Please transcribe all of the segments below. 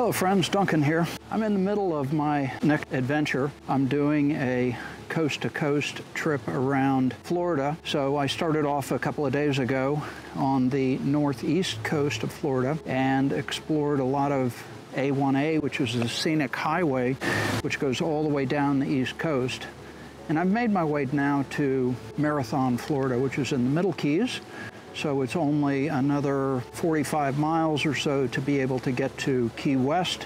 Hello friends, Duncan here. I'm in the middle of my next adventure. I'm doing a coast-to-coast trip around Florida. So I started off a couple of days ago on the northeast coast of Florida and explored a lot of A1A, which is a scenic highway, which goes all the way down the east coast. And I've made my way now to Marathon, Florida, which is in the Middle Keys. So it's only another 45 miles or so to be able to get to Key West,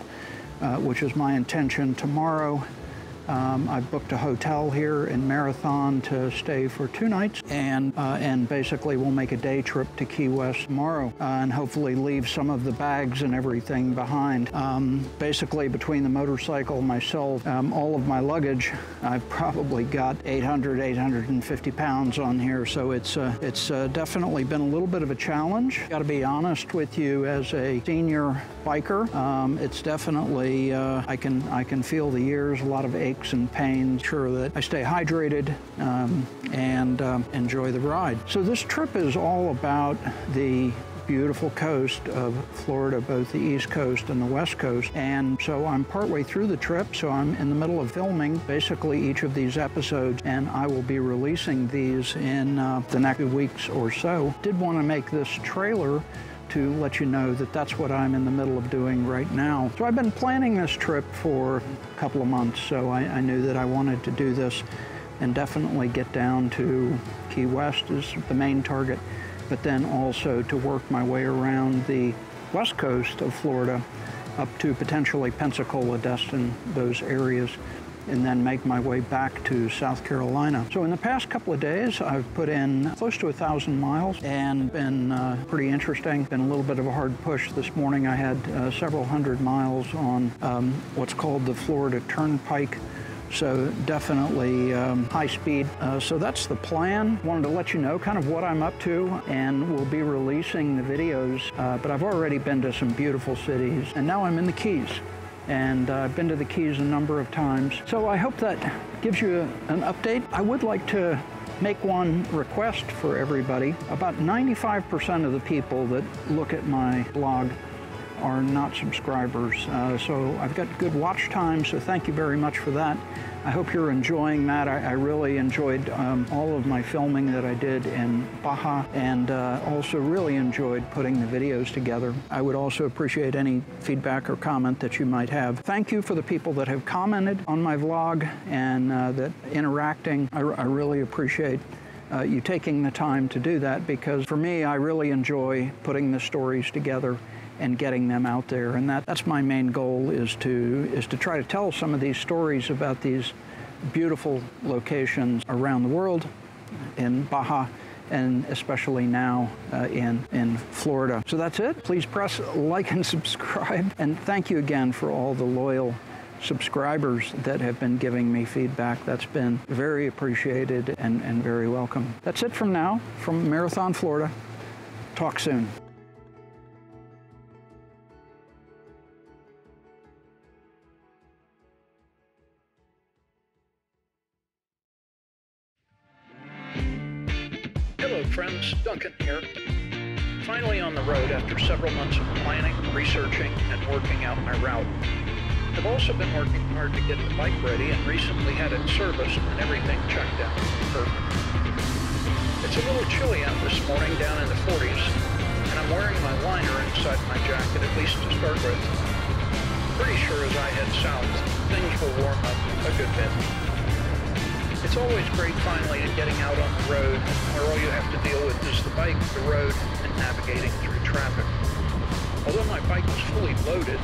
which is my intention tomorrow. I've booked a hotel here in Marathon to stay for 2 nights, and basically we'll make a day trip to Key West tomorrow and hopefully leave some of the bags and everything behind. Basically between the motorcycle, myself, all of my luggage, I've probably got 850 pounds on here, so it's definitely been a little bit of a challenge. Got to be honest with you, as a senior biker, it's definitely, I can feel the years, a lot of aches and pains. Sure that I stay hydrated and enjoy the ride. So this trip is all about the beautiful coast of Florida, both the East Coast and the West Coast. And so I'm partway through the trip, so I'm in the middle of filming basically each of these episodes, and I will be releasing these in the next 2 weeks or so. Did want to make this trailer to let you know that that's what I'm in the middle of doing right now. So I've been planning this trip for a couple of months, so I knew that I wanted to do this and definitely get down to Key West is the main target, but then also to work my way around the west coast of Florida up to potentially Pensacola, Destin, those areas, and then make my way back to South Carolina. So in the past couple of days, I've put in close to 1,000 miles and been pretty interesting. Been a little bit of a hard push. This morning I had several hundred miles on what's called the Florida Turnpike. So definitely high speed. So that's the plan. Wanted to let you know kind of what I'm up to, and we'll be releasing the videos. But I've already been to some beautiful cities, and now I'm in the Keys. And I've been to the Keys a number of times. So I hope that gives you an update. I would like to make one request for everybody. About 95% of the people that look at my blog are not subscribers. So I've got good watch time, so thank you very much for that. I hope you're enjoying that. I really enjoyed all of my filming that I did in Baja, and also really enjoyed putting the videos together. I would also appreciate any feedback or comment that you might have. Thank you for the people that have commented on my vlog and that interacting. I really appreciate you taking the time to do that, because for me, I really enjoy putting the stories together and getting them out there, and that's my main goal, is to try to tell some of these stories about these beautiful locations around the world, in Baja, and especially now in Florida. So that's it. Please press like and subscribe, and thank you again for all the loyal subscribers that have been giving me feedback. That's been very appreciated and very welcome. That's it from now, from Marathon, Florida. Talk soon. Hello friends, Duncan here. Finally on the road after several months of planning, researching, and working out my route. I've also been working hard to get the bike ready and recently had it serviced and everything checked out. Perfect. It's a little chilly out this morning, down in the 40s, and I'm wearing my liner inside my jacket, at least to start with. Pretty sure as I head south, things will warm up a good bit. It's always great finally getting out on the road, where all you have to deal with is the bike, the road, and navigating through traffic. Although my bike is fully loaded,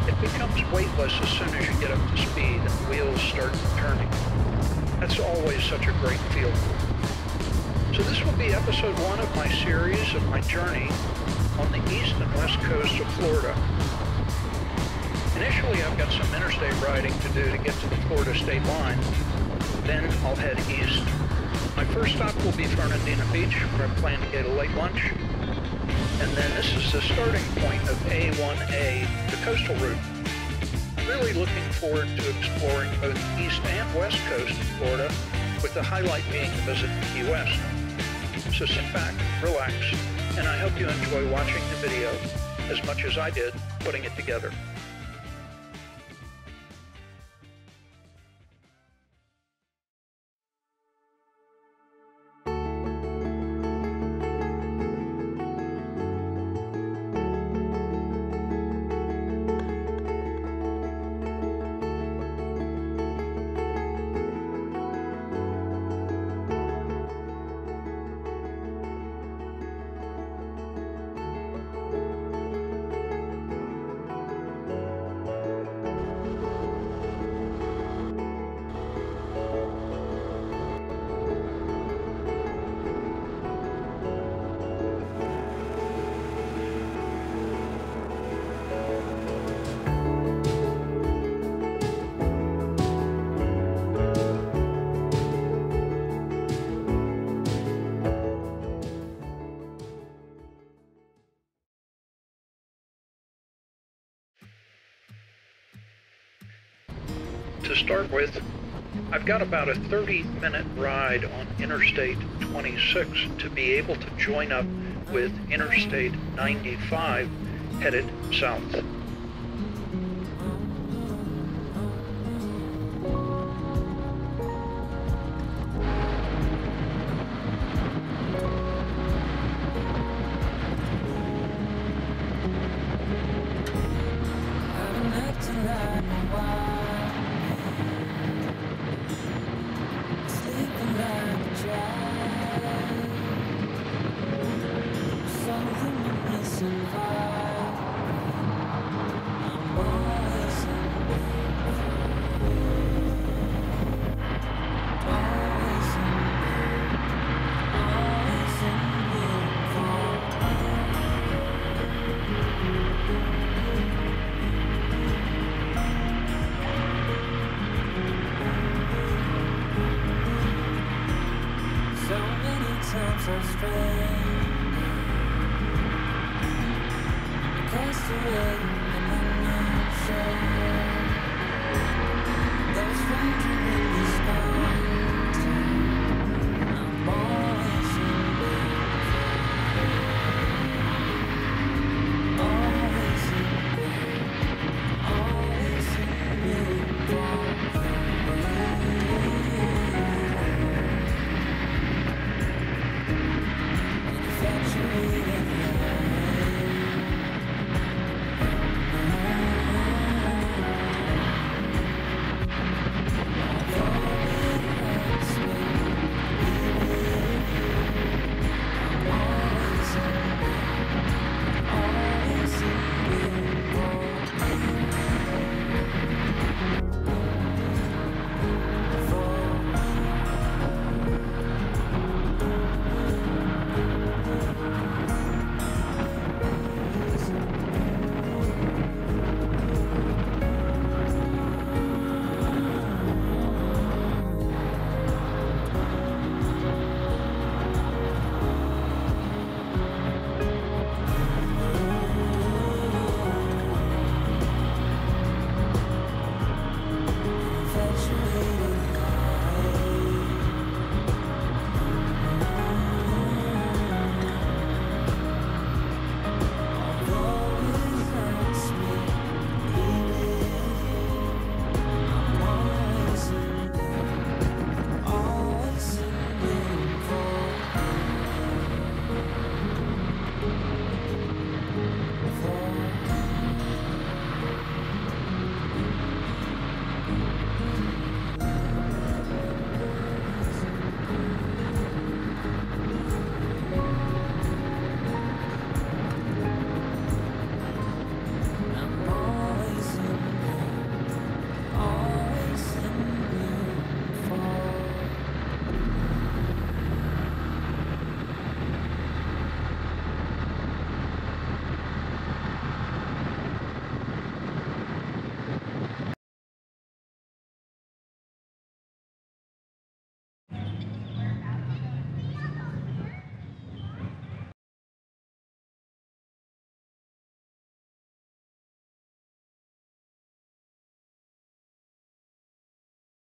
it becomes weightless as soon as you get up to speed and the wheels start turning. That's always such a great feeling. So this will be episode 1 of my series of my journey on the east and west coast of Florida. Initially, I've got some interstate riding to do to get to the Florida state line. Then I'll head east. My first stop will be Fernandina Beach, where I plan to get a late lunch. And then this is the starting point of A1A, the coastal route. I'm really looking forward to exploring both the east and west coast of Florida, with the highlight being the visit to Key West. So sit back, relax, and I hope you enjoy watching the video as much as I did putting it together. To start with, I've got about a 30-minute ride on Interstate 26 to be able to join up with Interstate 95 headed south.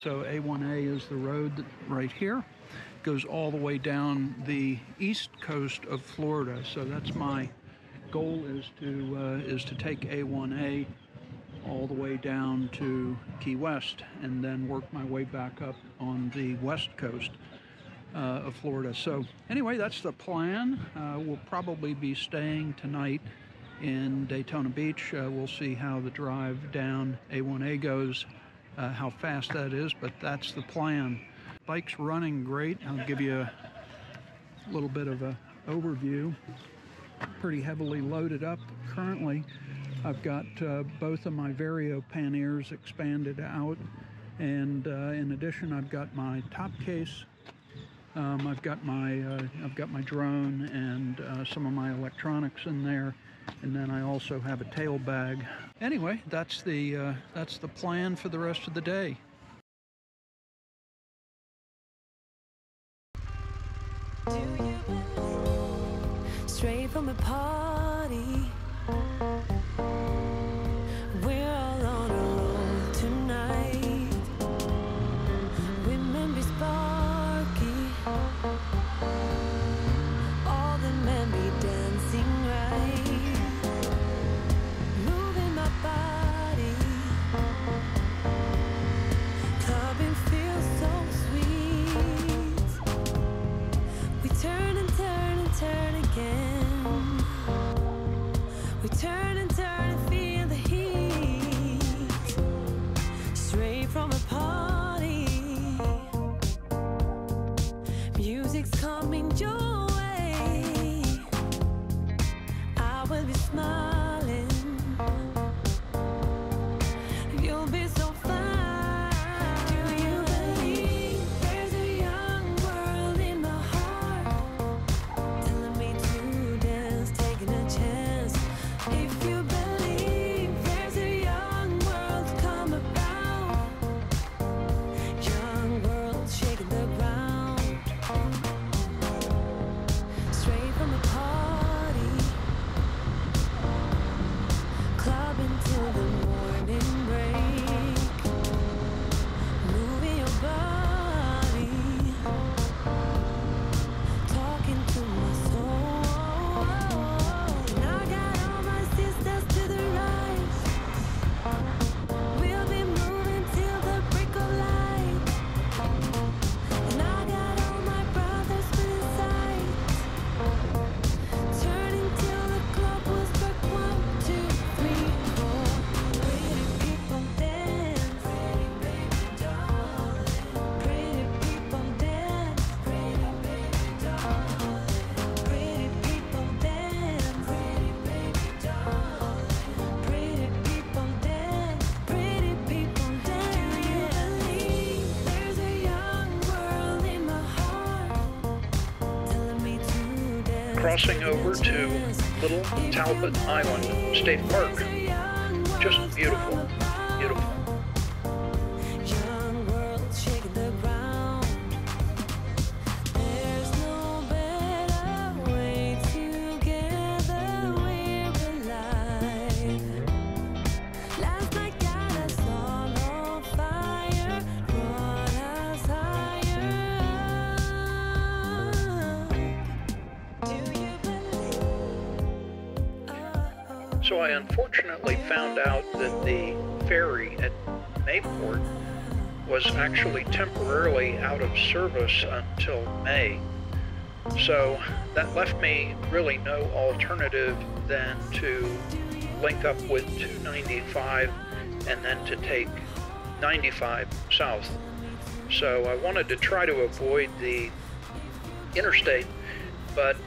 So A1A is the road right here. Goes all the way down the east coast of Florida. So that's my goal, is to take A1A all the way down to Key West and then work my way back up on the west coast of Florida. So anyway, that's the plan. We'll probably be staying tonight in Daytona Beach. We'll see how the drive down A1A goes, how fast that is, but that's the plan. Bike's running great. I'll give you a little bit of an overview. Pretty heavily loaded up currently. I've got both of my Vario panniers expanded out, and in addition, I've got my top case. I've got my drone and some of my electronics in there, and then I also have a tail bag. Anyway, that's the plan for the rest of the day. Straight from a party, we're all on a roll tonight. All the men be dancing right, moving my body. Clubbing feels so sweet. We turn and turn and turn again. We turn and turn and feel the heat. Straight from a party, music's coming your way. I will be smiling, you'll be so fine. Do you believe there's a young world in my heart, telling me to dance, taking a chance? If you believe there's a young world come about, young world shaking the ground. Straight from a party, clubbing till the morning break, moving your body, talking to my soul. And I got all my sisters to the right, we'll be moving till the break of light. And I got all my brothers within sight, turning till the clock was struck 1, 2, 3, 4. Pretty people dance, pretty baby darling. Pretty people dance, pretty baby darling. Pretty people dance, pretty baby darling. Pretty people dance, pretty people dance. Do you believe there's a young world in my heart, telling me to dance? Crossing over to Little Talbot Island State Park. Just beautiful, beautiful. Young world shaking the ground. There's no better way. Together we're alive. Last night got us all on fire, brought us higher. Do you believe? Oh. So I unfortunately found out that the ferry at Mayport was actually temporarily out of service until May. So that left me really no alternative than to link up with 295 and then to take 95 south. So I wanted to try to avoid the interstate, but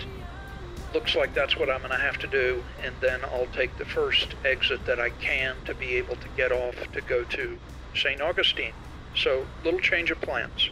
looks like that's what I'm going to have to do, and then I'll take the first exit that I can to be able to get off to go to St. Augustine. So, little change of plans.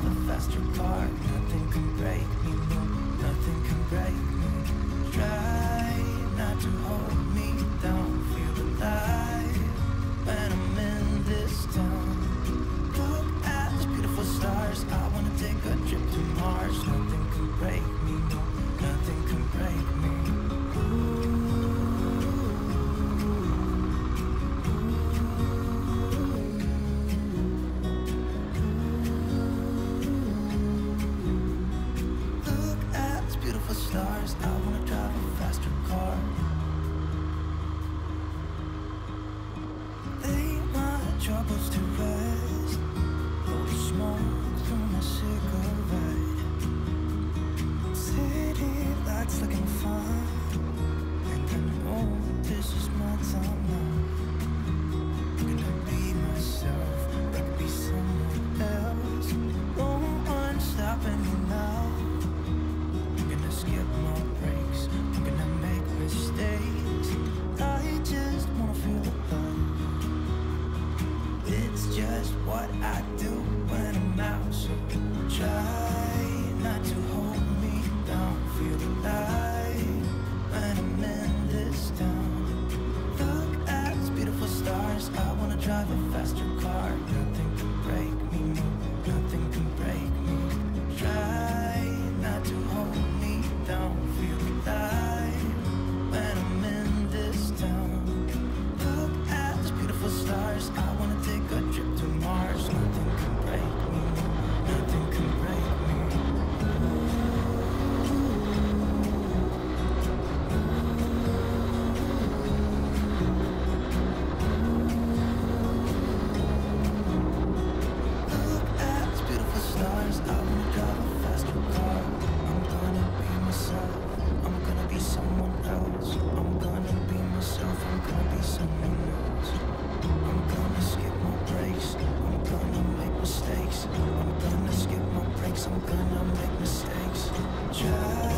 a faster car. Nothing can break me, no, nothing can break me. Try not to hold me down, feel alive when I'm in this town. Look at these beautiful stars, I wanna take a trip to Mars. Nothing can break me, no, nothing can break me. Look at these beautiful stars, I wanna drive a faster car. Lay my troubles to rest, blow the smoke through my cigarette. City lights looking fine, and I know this is my time now. I'm gonna be myself, I could be someone else. No one's stopping me now. I'm gonna skip my breaks, I'm gonna make mistakes. I just wanna feel alive. It's just what I do when I'm out, so try not to hold me down, feel alive when I'm in this town. Look at these beautiful stars, I wanna drive a faster car. Nothing can break me, no, nothing can break me. Try not to hold me down, feel alive when I'm in this town. Look at these beautiful stars, I wanna take a trip to Mars. Nothing can break me, no, nothing can break me. Look at these beautiful stars, I wanna drive a faster car. I'm gonna be myself, I'm gonna be someone else. I'm gonna be myself, I'm gonna be someone else. I'm gonna skip my breaks, I'm gonna make mistakes. I'm gonna skip my breaks, I'm gonna make mistakes. Try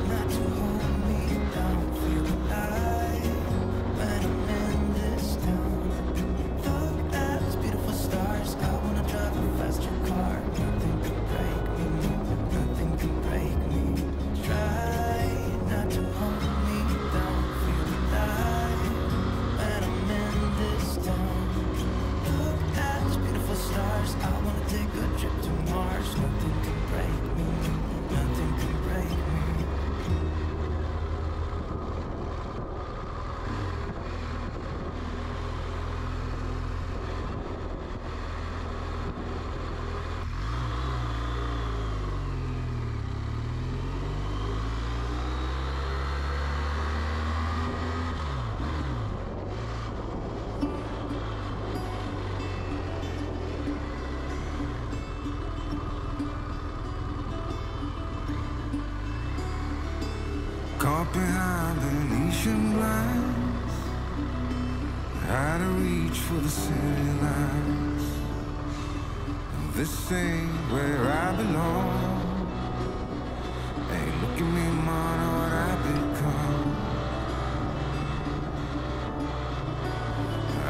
not to hold me down, feel alive when I'm in this town. Look at these beautiful stars, I wanna drive a faster car. Nothing can break me, no, nothing can break me. Try not to hold me down, feel alive when I'm in this town. Look at these beautiful stars, I wanna take a trip to Mars. Nothing can break me, no, nothing can break me. Caught behind Venetian blinds, out of reach for the city lights. This ain't where I belong. Hey, look at me, man, what I've become.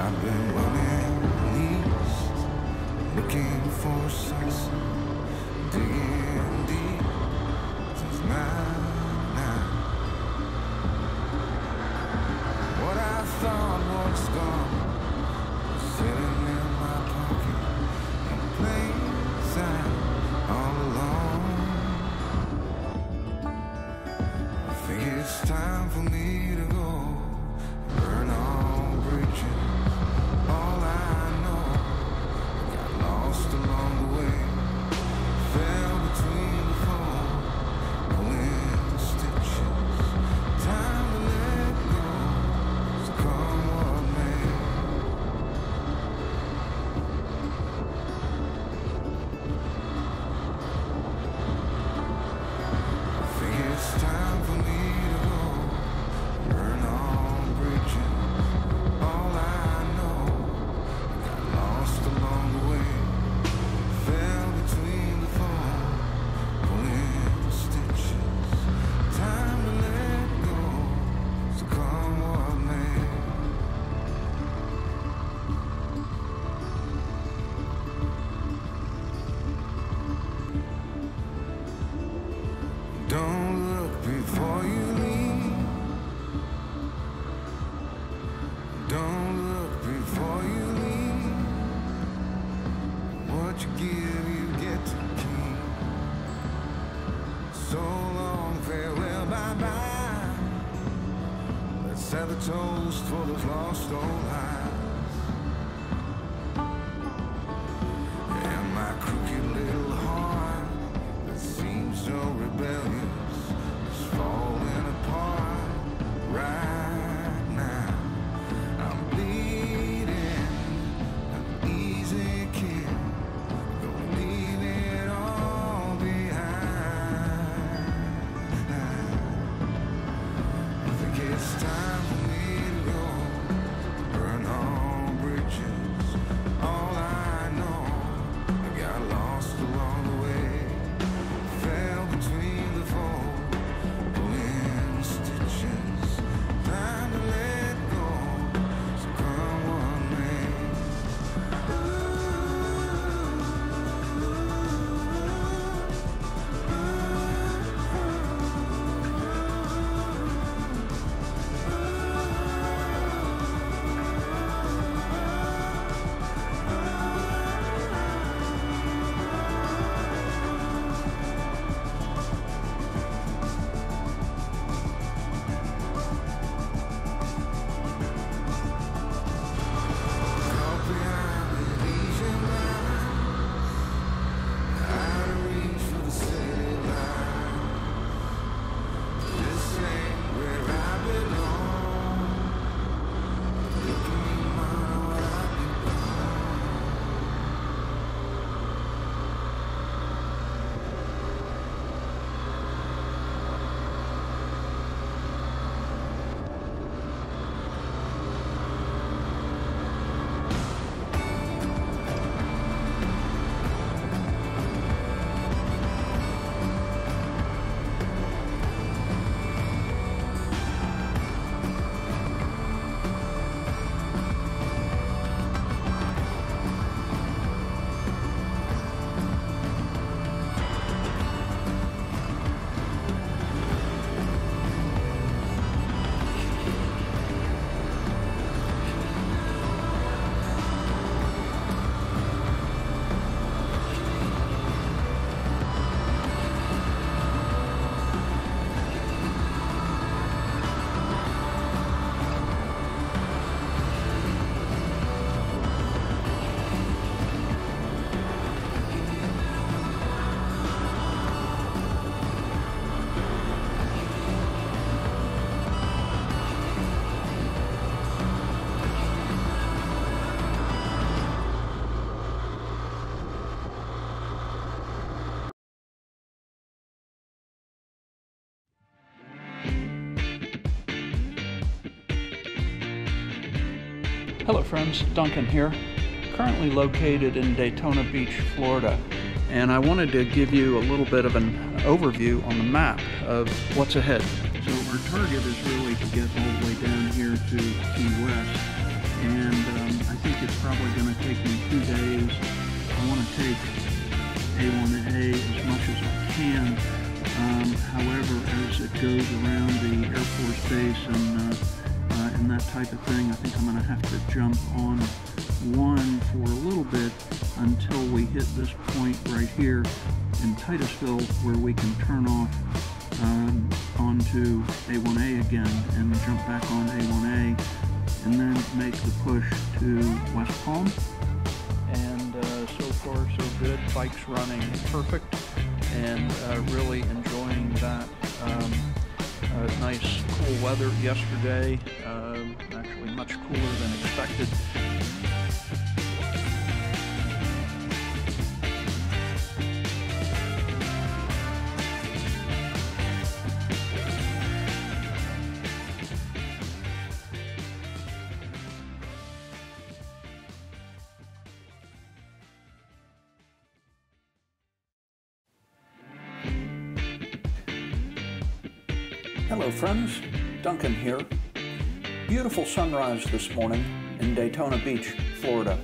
I've been running east, looking for a sunset, digging deep since '99. What I thought was gone, sitting in my pocket, in plain sight, all alone. I think it's time for me to go, burn all bridges. All I know, I got lost along the way, fell between the foam, pulling stitches. Time to let go. Come what may. you give, you get to keep. So long, farewell, bye-bye. Let's have a toast for those lost old lives. And my crooked little heart that seems so rebellious is falling apart right now. I'm bleeding, an easy kill, gonna leave it all behind. I think it's time for me to go, burn all bridges. All I know, I got lost along the way, fell between the four, pulling stitches. Time to let go, so come what may. Caught behind the Asian line, out of reach for the city line. This ain't where I belong. Look at me, man, what I've Hello friends, Duncan here, currently located in Daytona Beach, Florida, and I wanted to give you a little bit of an overview on the map of what's ahead. So our target is really to get all the way down here to Key West, and I think it's probably going to take me 2 days. I want to take A1A as much as I can. However, as it goes around the Air Force Base and that type of thing, I think I'm going to have to jump on one for a little bit until we hit this point right here in Titusville, where we can turn off onto A1A again and jump back on A1A, and then make the push to West Palm. And so far so good. Bike's running perfect, and really enjoying that. Nice cool weather yesterday, actually much cooler than expected. Hello friends, Duncan here. Beautiful sunrise this morning in Daytona Beach, Florida.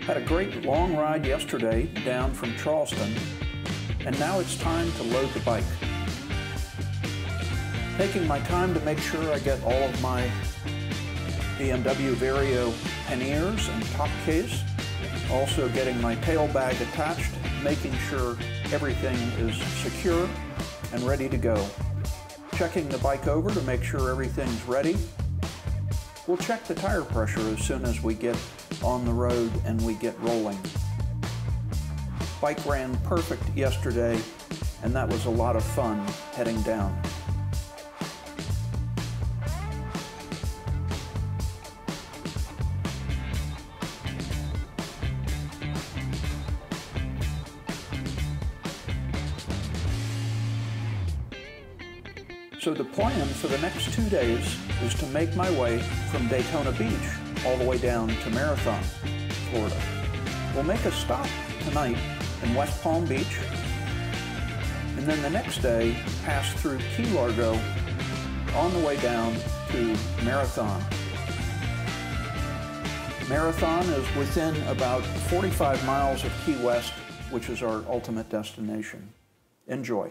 Had a great long ride yesterday down from Charleston, and now it's time to load the bike. Taking my time to make sure I get all of my BMW Vario panniers and top case, Also getting my tail bag attached, making sure everything is secure and ready to go. Checking the bike over to make sure everything's ready. We'll check the tire pressure as soon as we get on the road and we get rolling. Bike ran perfect yesterday, and that was a lot of fun heading down. So the plan for the next 2 days is to make my way from Daytona Beach all the way down to Marathon, Florida. We'll make a stop tonight in West Palm Beach, and then the next day pass through Key Largo on the way down to Marathon. Marathon is within about 45 miles of Key West, which is our ultimate destination. Enjoy.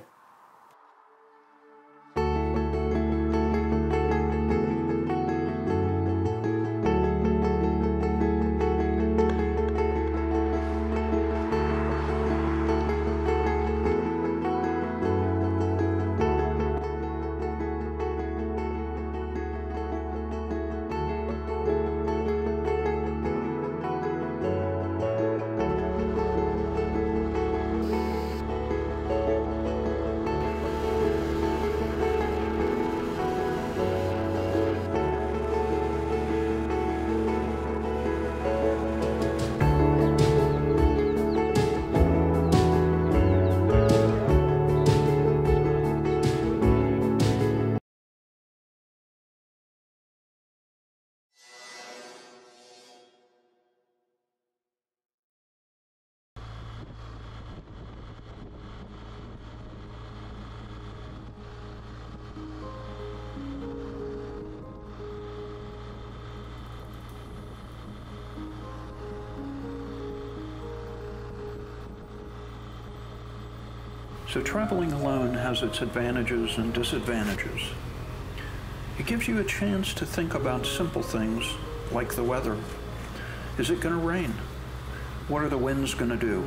So traveling alone has its advantages and disadvantages. It gives you a chance to think about simple things like the weather. Is it going to rain? What are the winds going to do?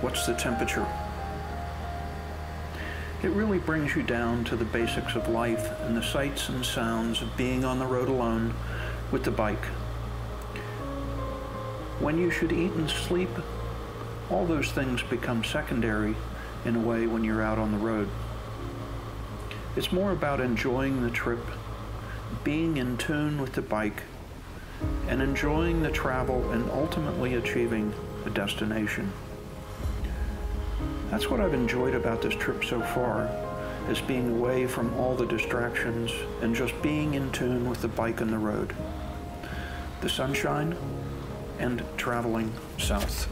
What's the temperature? It really brings you down to the basics of life and the sights and sounds of being on the road alone with the bike. When you should eat and sleep, all those things become secondary in a way when you're out on the road. It's more about enjoying the trip, being in tune with the bike, and enjoying the travel and ultimately achieving a destination. That's what I've enjoyed about this trip so far, is being away from all the distractions and just being in tune with the bike and the road, the sunshine, and traveling south.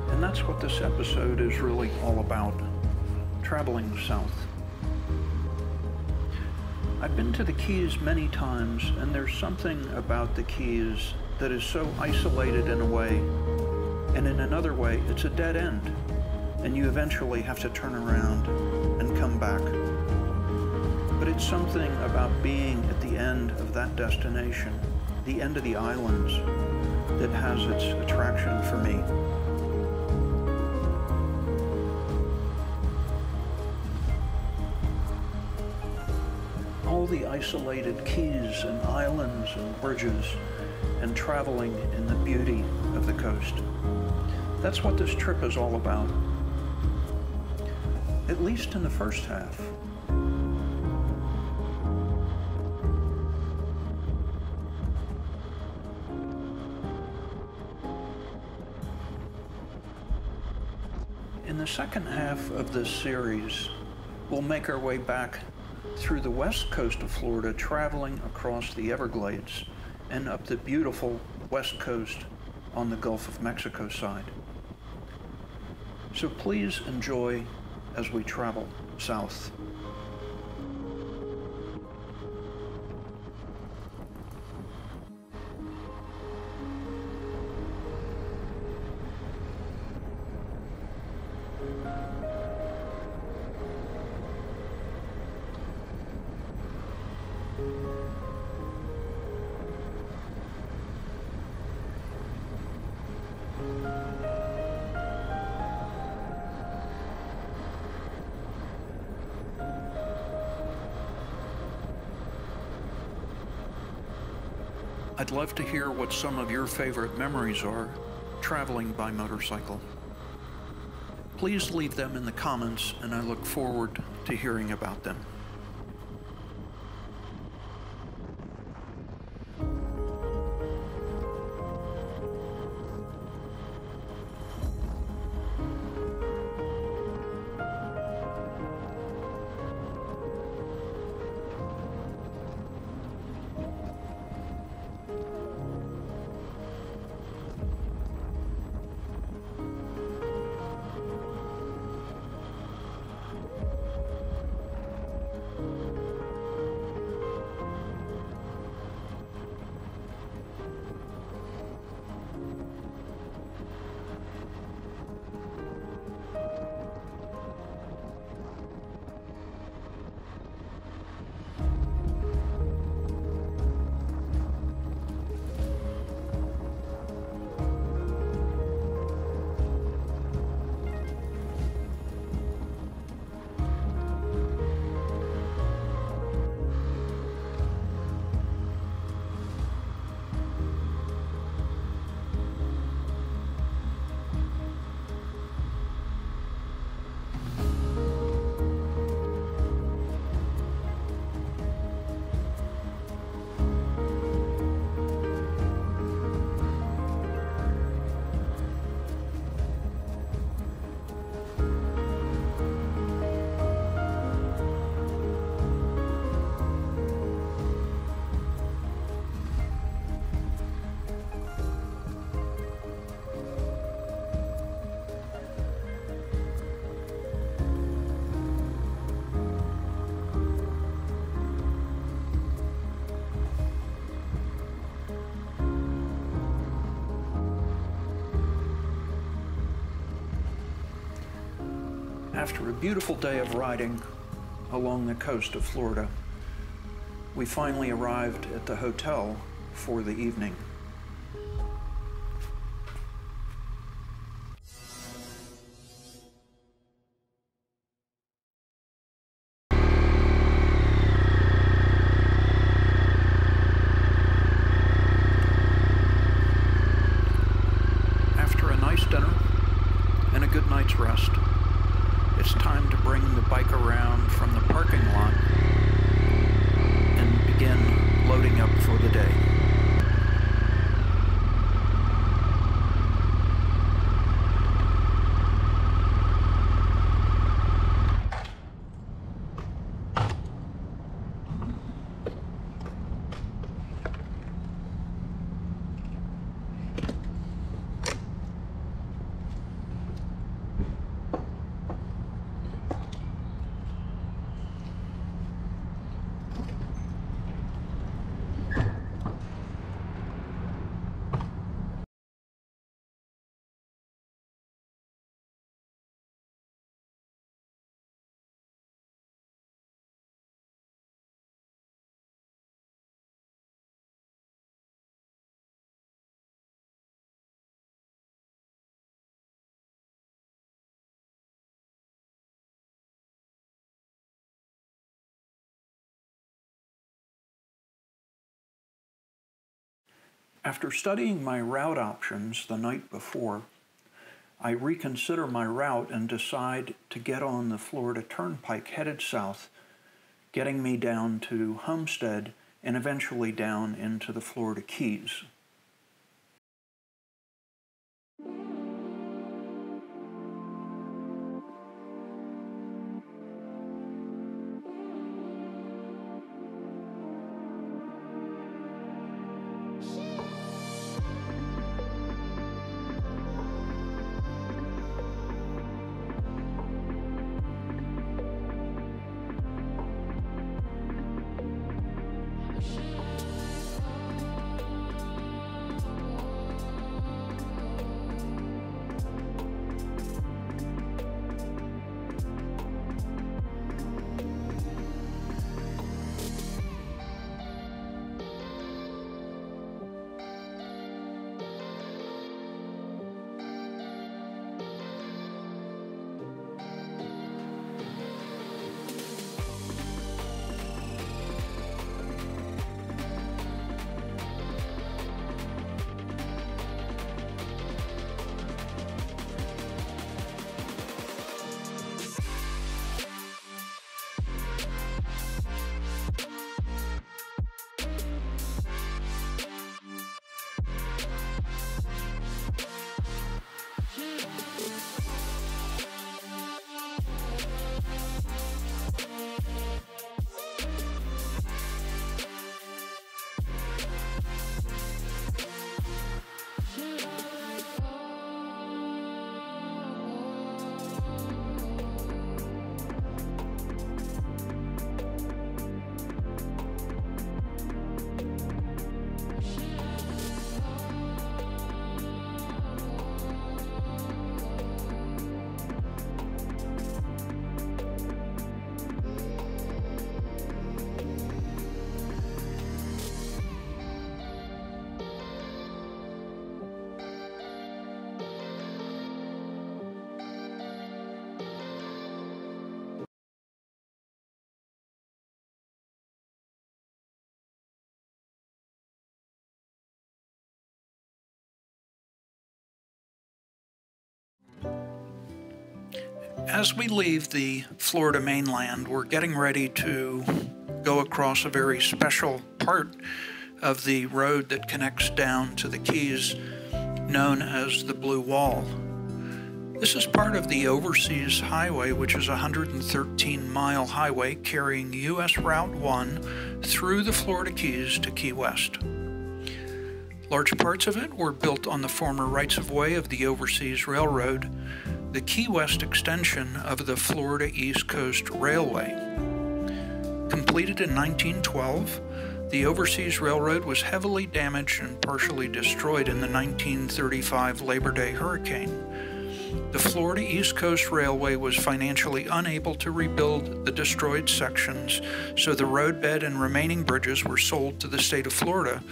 And that's what this episode is really all about, traveling south. I've been to the Keys many times, and there's something about the Keys that is so isolated in a way, and in another way, it's a dead end, and you eventually have to turn around and come back. But it's something about being at the end of that destination, the end of the islands, that has its attraction for me. All the isolated keys and islands and bridges and traveling in the beauty of the coast. That's what this trip is all about, at least in the first half. In the second half of this series, we'll make our way back through the west coast of Florida, traveling across the Everglades and up the beautiful west coast on the Gulf of Mexico side. So please enjoy as we travel south. I'd love to hear what some of your favorite memories are traveling by motorcycle. Please leave them in the comments, and I look forward to hearing about them. After a beautiful day of riding along the coast of Florida, we finally arrived at the hotel for the evening. After a nice dinner and a good night's rest, it's time to bring the bike around from the parking lot and begin loading up for the day. After studying my route options the night before, I reconsider my route and decide to get on the Florida Turnpike headed south, getting me down to Homestead and eventually down into the Florida Keys. As we leave the Florida mainland, we're getting ready to go across a very special part of the road that connects down to the Keys, known as the Blue Wall. This is part of the Overseas Highway, which is a 113-mile highway carrying U.S. Route 1 through the Florida Keys to Key West. Large parts of it were built on the former rights-of-way of the Overseas Railroad, the Key West extension of the Florida East Coast Railway. Completed in 1912, the Overseas Railroad was heavily damaged and partially destroyed in the 1935 Labor Day hurricane. The Florida East Coast Railway was financially unable to rebuild the destroyed sections, so the roadbed and remaining bridges were sold to the state of Florida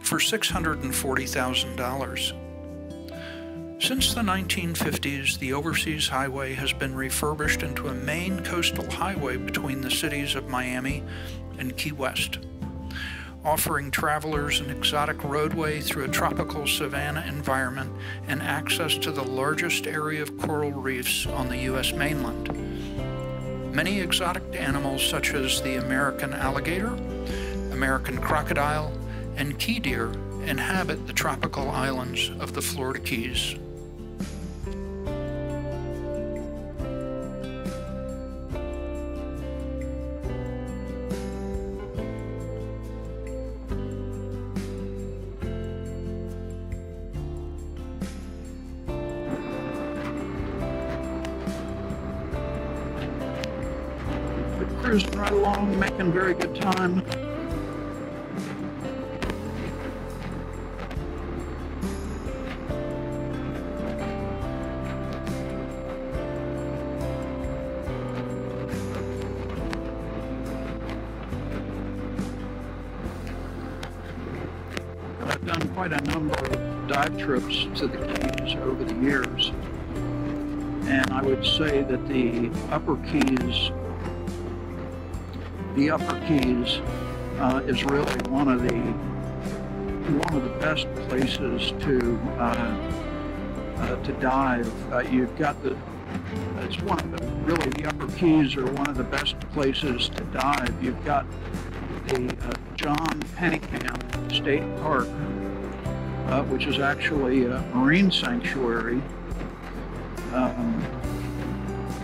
for $640,000. Since the 1950s, the Overseas Highway has been refurbished into a main coastal highway between the cities of Miami and Key West, offering travelers an exotic roadway through a tropical savanna environment and access to the largest area of coral reefs on the U.S. mainland. Many exotic animals such as the American alligator, American crocodile, and key deer inhabit the tropical islands of the Florida Keys. Cruising right along, making very good time. I've done quite a number of dive trips to the Keys over the years, and I would say that the Upper Keys is really one of the best places to dive. You've got the Upper Keys are one of the best places to dive. You've got the John Pennicamp State Park, which is actually a marine sanctuary,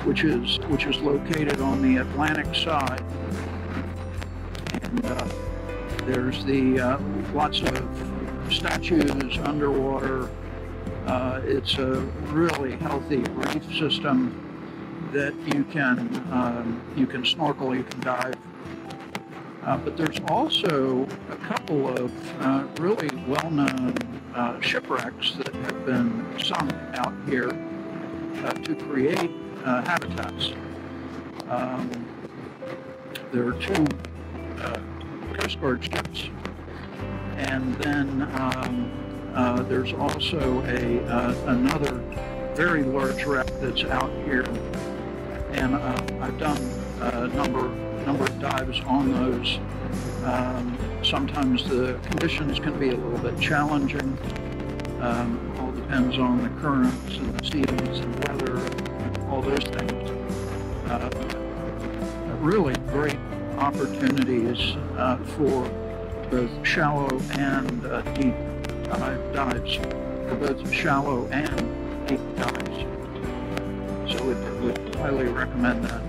which is located on the Atlantic side. And there's lots of statues underwater. It's a really healthy reef system that you can snorkel, you can dive. But there's also a couple of really well-known shipwrecks that have been sunk out here to create habitats. There are two Coast Guard ships, and then there's also another very large wreck that's out here, and I've done a number of dives on those. Sometimes the conditions can be a little bit challenging. All depends on the currents and the seas and weather, all those things. Really great opportunities for both shallow and deep dives, for both shallow and deep dives. So would highly recommend that.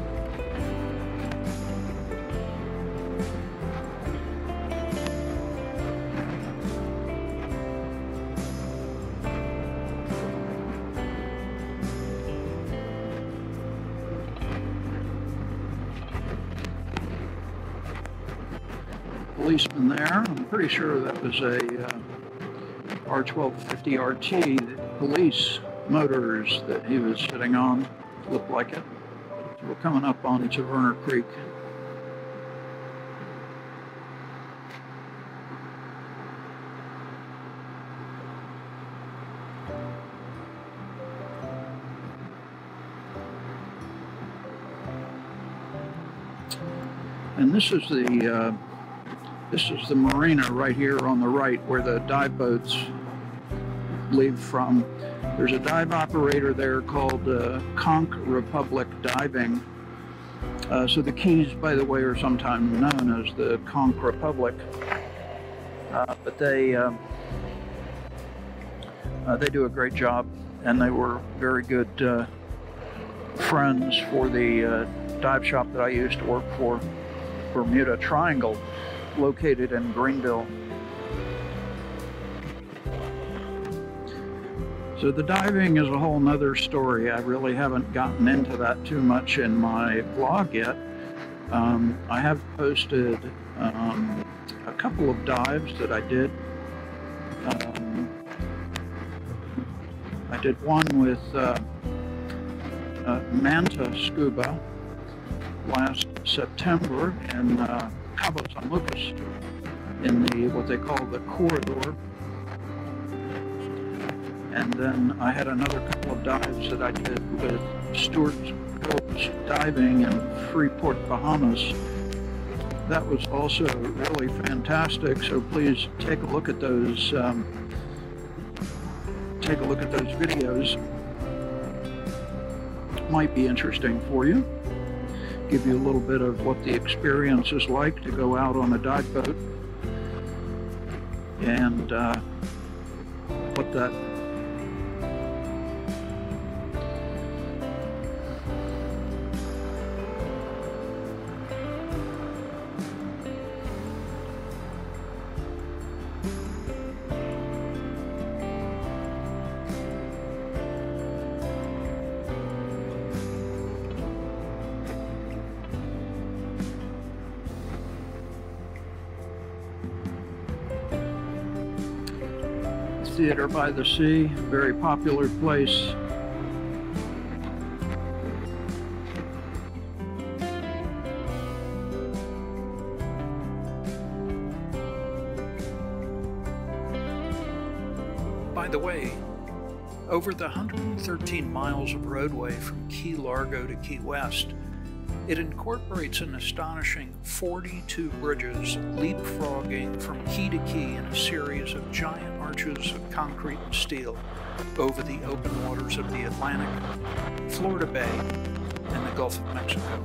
Policeman there. I'm pretty sure that was a R1250 RT, the police motors that he was sitting on. Looked like it. So we're coming up onto Werner Creek. And this is the marina right here on the right where the dive boats leave from. There's a dive operator there called Conch Republic Diving. So the Keys, by the way, are sometimes known as the Conch Republic. But they do a great job, and they were very good friends for the dive shop that I used to work for, Bermuda Triangle, located in Greenville. So the diving is a whole nother story. I really haven't gotten into that too much in my blog yet. I have posted a couple of dives that I did. I did one with Manta Scuba last September in Cabo San Lucas in the what they call the corridor. And then I had another couple of dives that I did with Stuart Phillips Diving in Freeport, Bahamas. That was also really fantastic. So please take a look at those. Take a look at those videos. Might be interesting for you. Give you a little bit of what the experience is like to go out on a dive boat, and what that Theater by the Sea, very popular place. By the way, over the 113 miles of roadway from Key Largo to Key West, it incorporates an astonishing 42 bridges leapfrogging from key to key in a series of giant arches of concrete and steel over the open waters of the Atlantic, Florida Bay, and the Gulf of Mexico.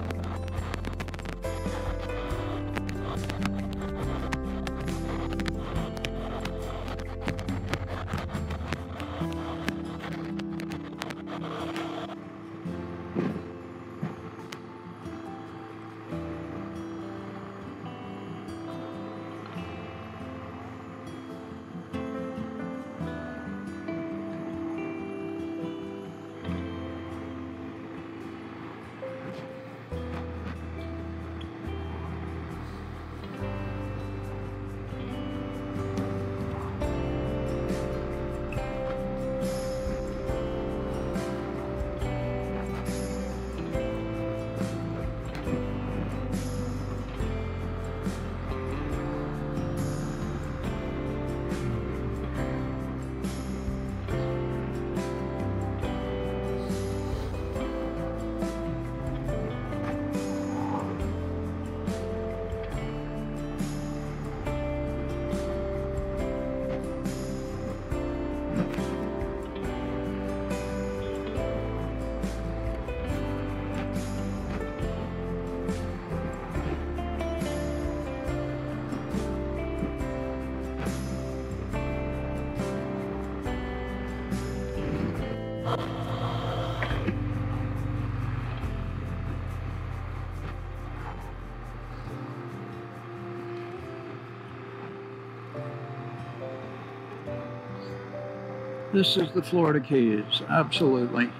This is the Florida Keys, absolutely.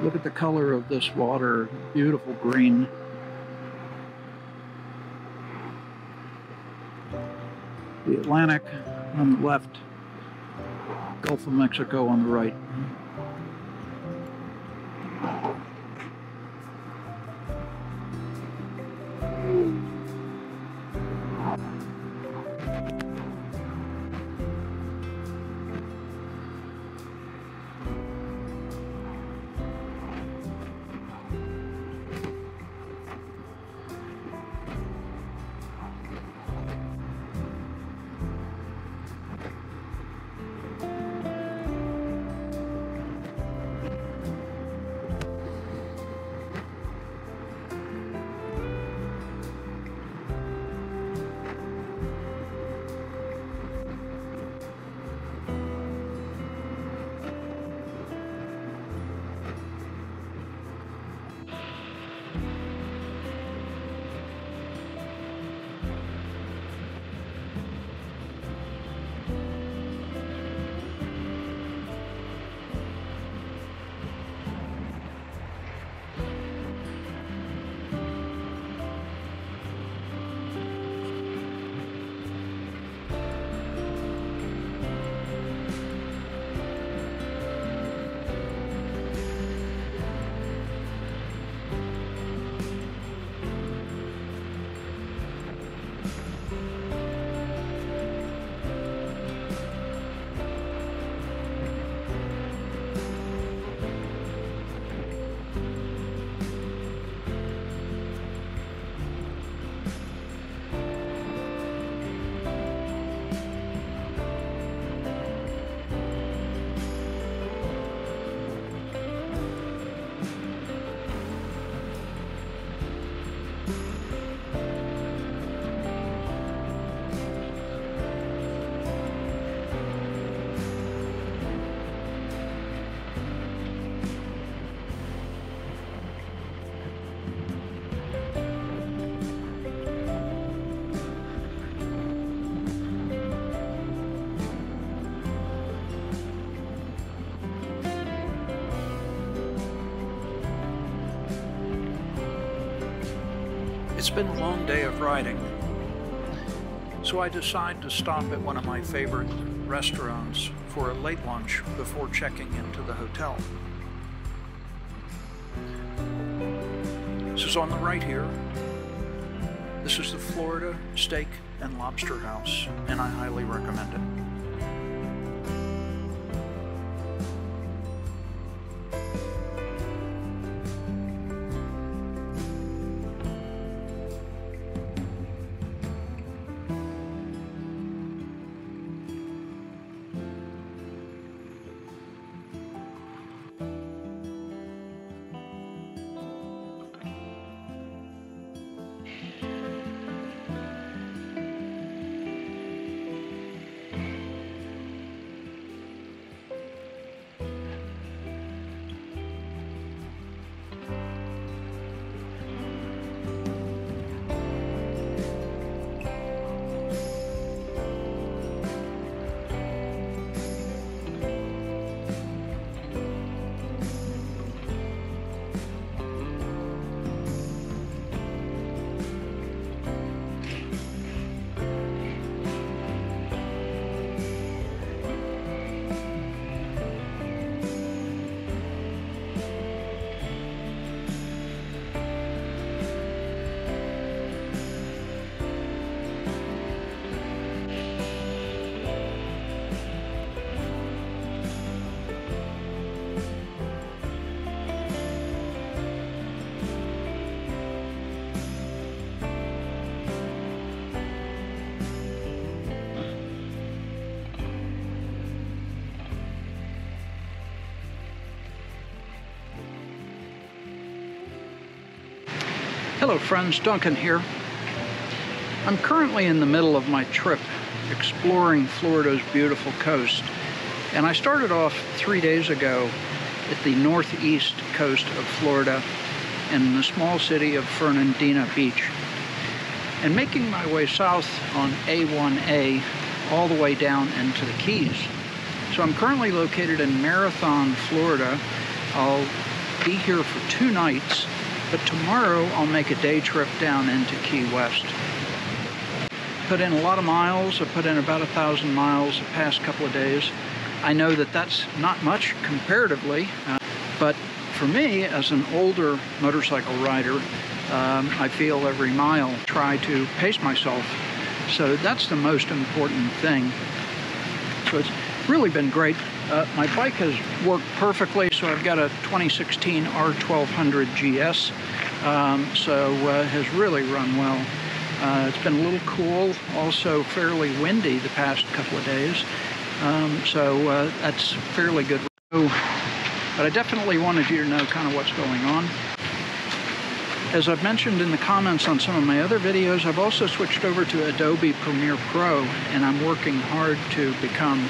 Look at the color of this water, beautiful green. The Atlantic on the left, Gulf of Mexico on the right. It's been a long day of riding, so I decide to stop at one of my favorite restaurants for a late lunch before checking into the hotel. This is on the right here. This is the Florida Steak and Lobster House, and I highly recommend it. Hello friends, Duncan here. I'm currently in the middle of my trip exploring Florida's beautiful coast, and I started off 3 days ago at the northeast coast of Florida in the small city of Fernandina Beach, and making my way south on A1A all the way down into the Keys. So I'm currently located in Marathon, Florida. I'll be here for 2 nights, but tomorrow I'll make a day trip down into Key West. Put in a lot of miles. I put in about 1,000 miles the past couple of days. I know that that's not much comparatively, but for me, as an older motorcycle rider, I feel every mile try to pace myself. So that's the most important thing. So it's really been great. My bike has worked perfectly, so I've got a 2016 R1200 GS, has really run well. It's been a little cool, also fairly windy the past couple of days, that's fairly good. But I definitely wanted you to know kind of what's going on. As I've mentioned in the comments on some of my other videos, I've also switched over to Adobe Premiere Pro, and I'm working hard to become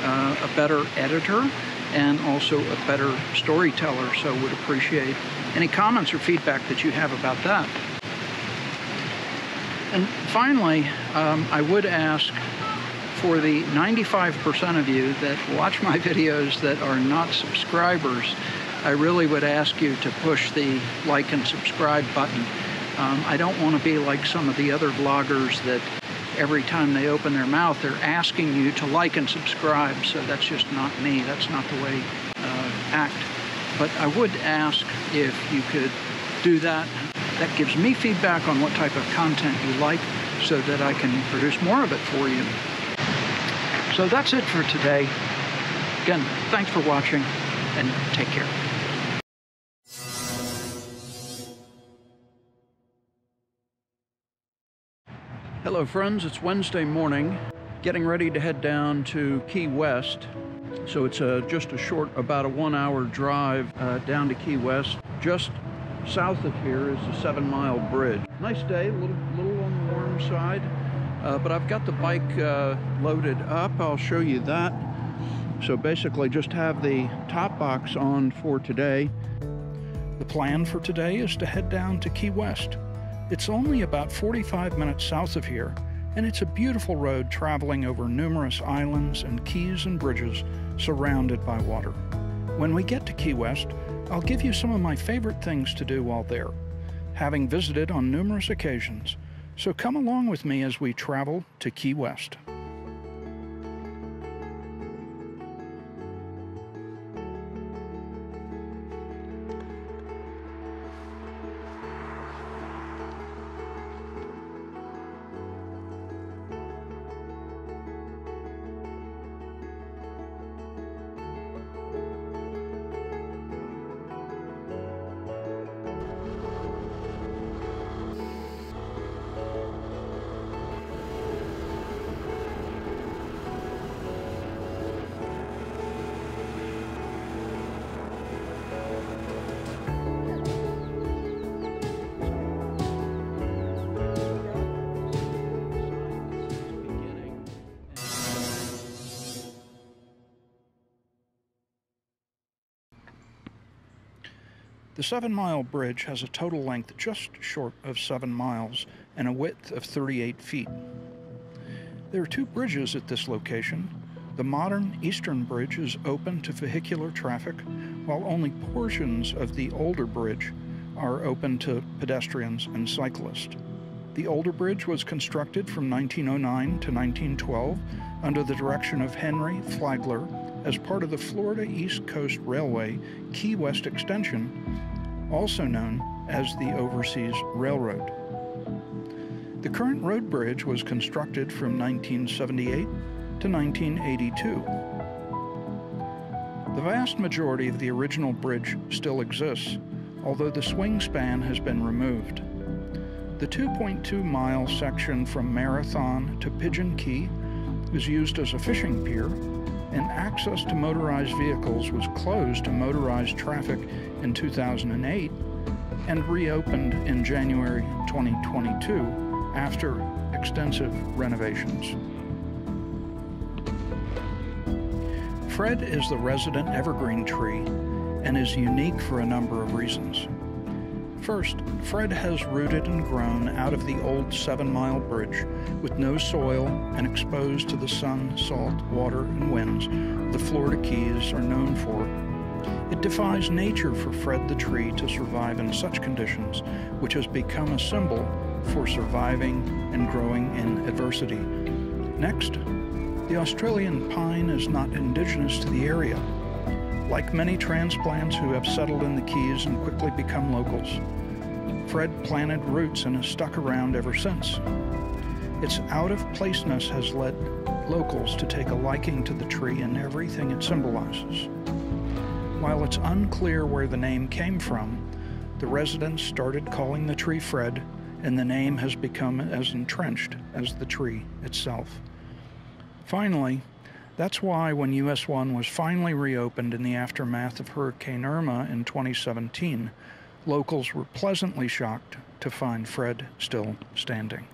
a better editor and also a better storyteller, so would appreciate any comments or feedback that you have about that. And finally, I would ask for the 95% of you that watch my videos that are not subscribers, I really would ask you to push the like and subscribe button. I don't want to be like some of the other vloggers that every time they open their mouth, they're asking you to like and subscribe. So that's just not me. That's not the way act. But I would ask if you could do that. That gives me feedback on what type of content you like so that I can produce more of it for you. So that's it for today. Again, thanks for watching and take care. Hello friends, it's Wednesday morning, getting ready to head down to Key West. So it's just a short, about a 1-hour drive down to Key West. Just south of here is a 7-mile bridge. Nice day, a little on the warm side, but I've got the bike loaded up. I'll show you that. So basically just have the top box on for today. The plan for today is to head down to Key West. It's only about 45 minutes south of here, and it's a beautiful road traveling over numerous islands and keys and bridges surrounded by water. When we get to Key West, I'll give you some of my favorite things to do while there. having visited on numerous occasions, so come along with me as we travel to Key West. The 7-mile bridge has a total length just short of 7 miles and a width of 38 feet. There are 2 bridges at this location. The modern eastern bridge is open to vehicular traffic, while only portions of the older bridge are open to pedestrians and cyclists. The older bridge was constructed from 1909 to 1912 under the direction of Henry Flagler as part of the Florida East Coast Railway Key West Extension, also known as the Overseas Railroad. The current road bridge was constructed from 1978 to 1982. The vast majority of the original bridge still exists, although the swing span has been removed. The 2.2-mile section from Marathon to Pigeon Key was used as a fishing pier, and access to motorized vehicles was closed to motorized traffic in 2008 and reopened in January 2022 after extensive renovations. Fred is the resident evergreen tree and is unique for a number of reasons. First, Fred has rooted and grown out of the old 7-mile bridge with no soil and exposed to the sun, salt, water, and winds the Florida Keys are known for. It defies nature for Fred the tree to survive in such conditions, which has become a symbol for surviving and growing in adversity. Next, the Australian pine is not indigenous to the area. Like many transplants who have settled in the Keys and quickly become locals, Fred planted roots and has stuck around ever since. Its out-of-placeness has led locals to take a liking to the tree and everything it symbolizes. While it's unclear where the name came from, the residents started calling the tree Fred, and the name has become as entrenched as the tree itself. Finally, that's why when US 1 was finally reopened in the aftermath of Hurricane Irma in 2017, locals were pleasantly shocked to find Fred still standing.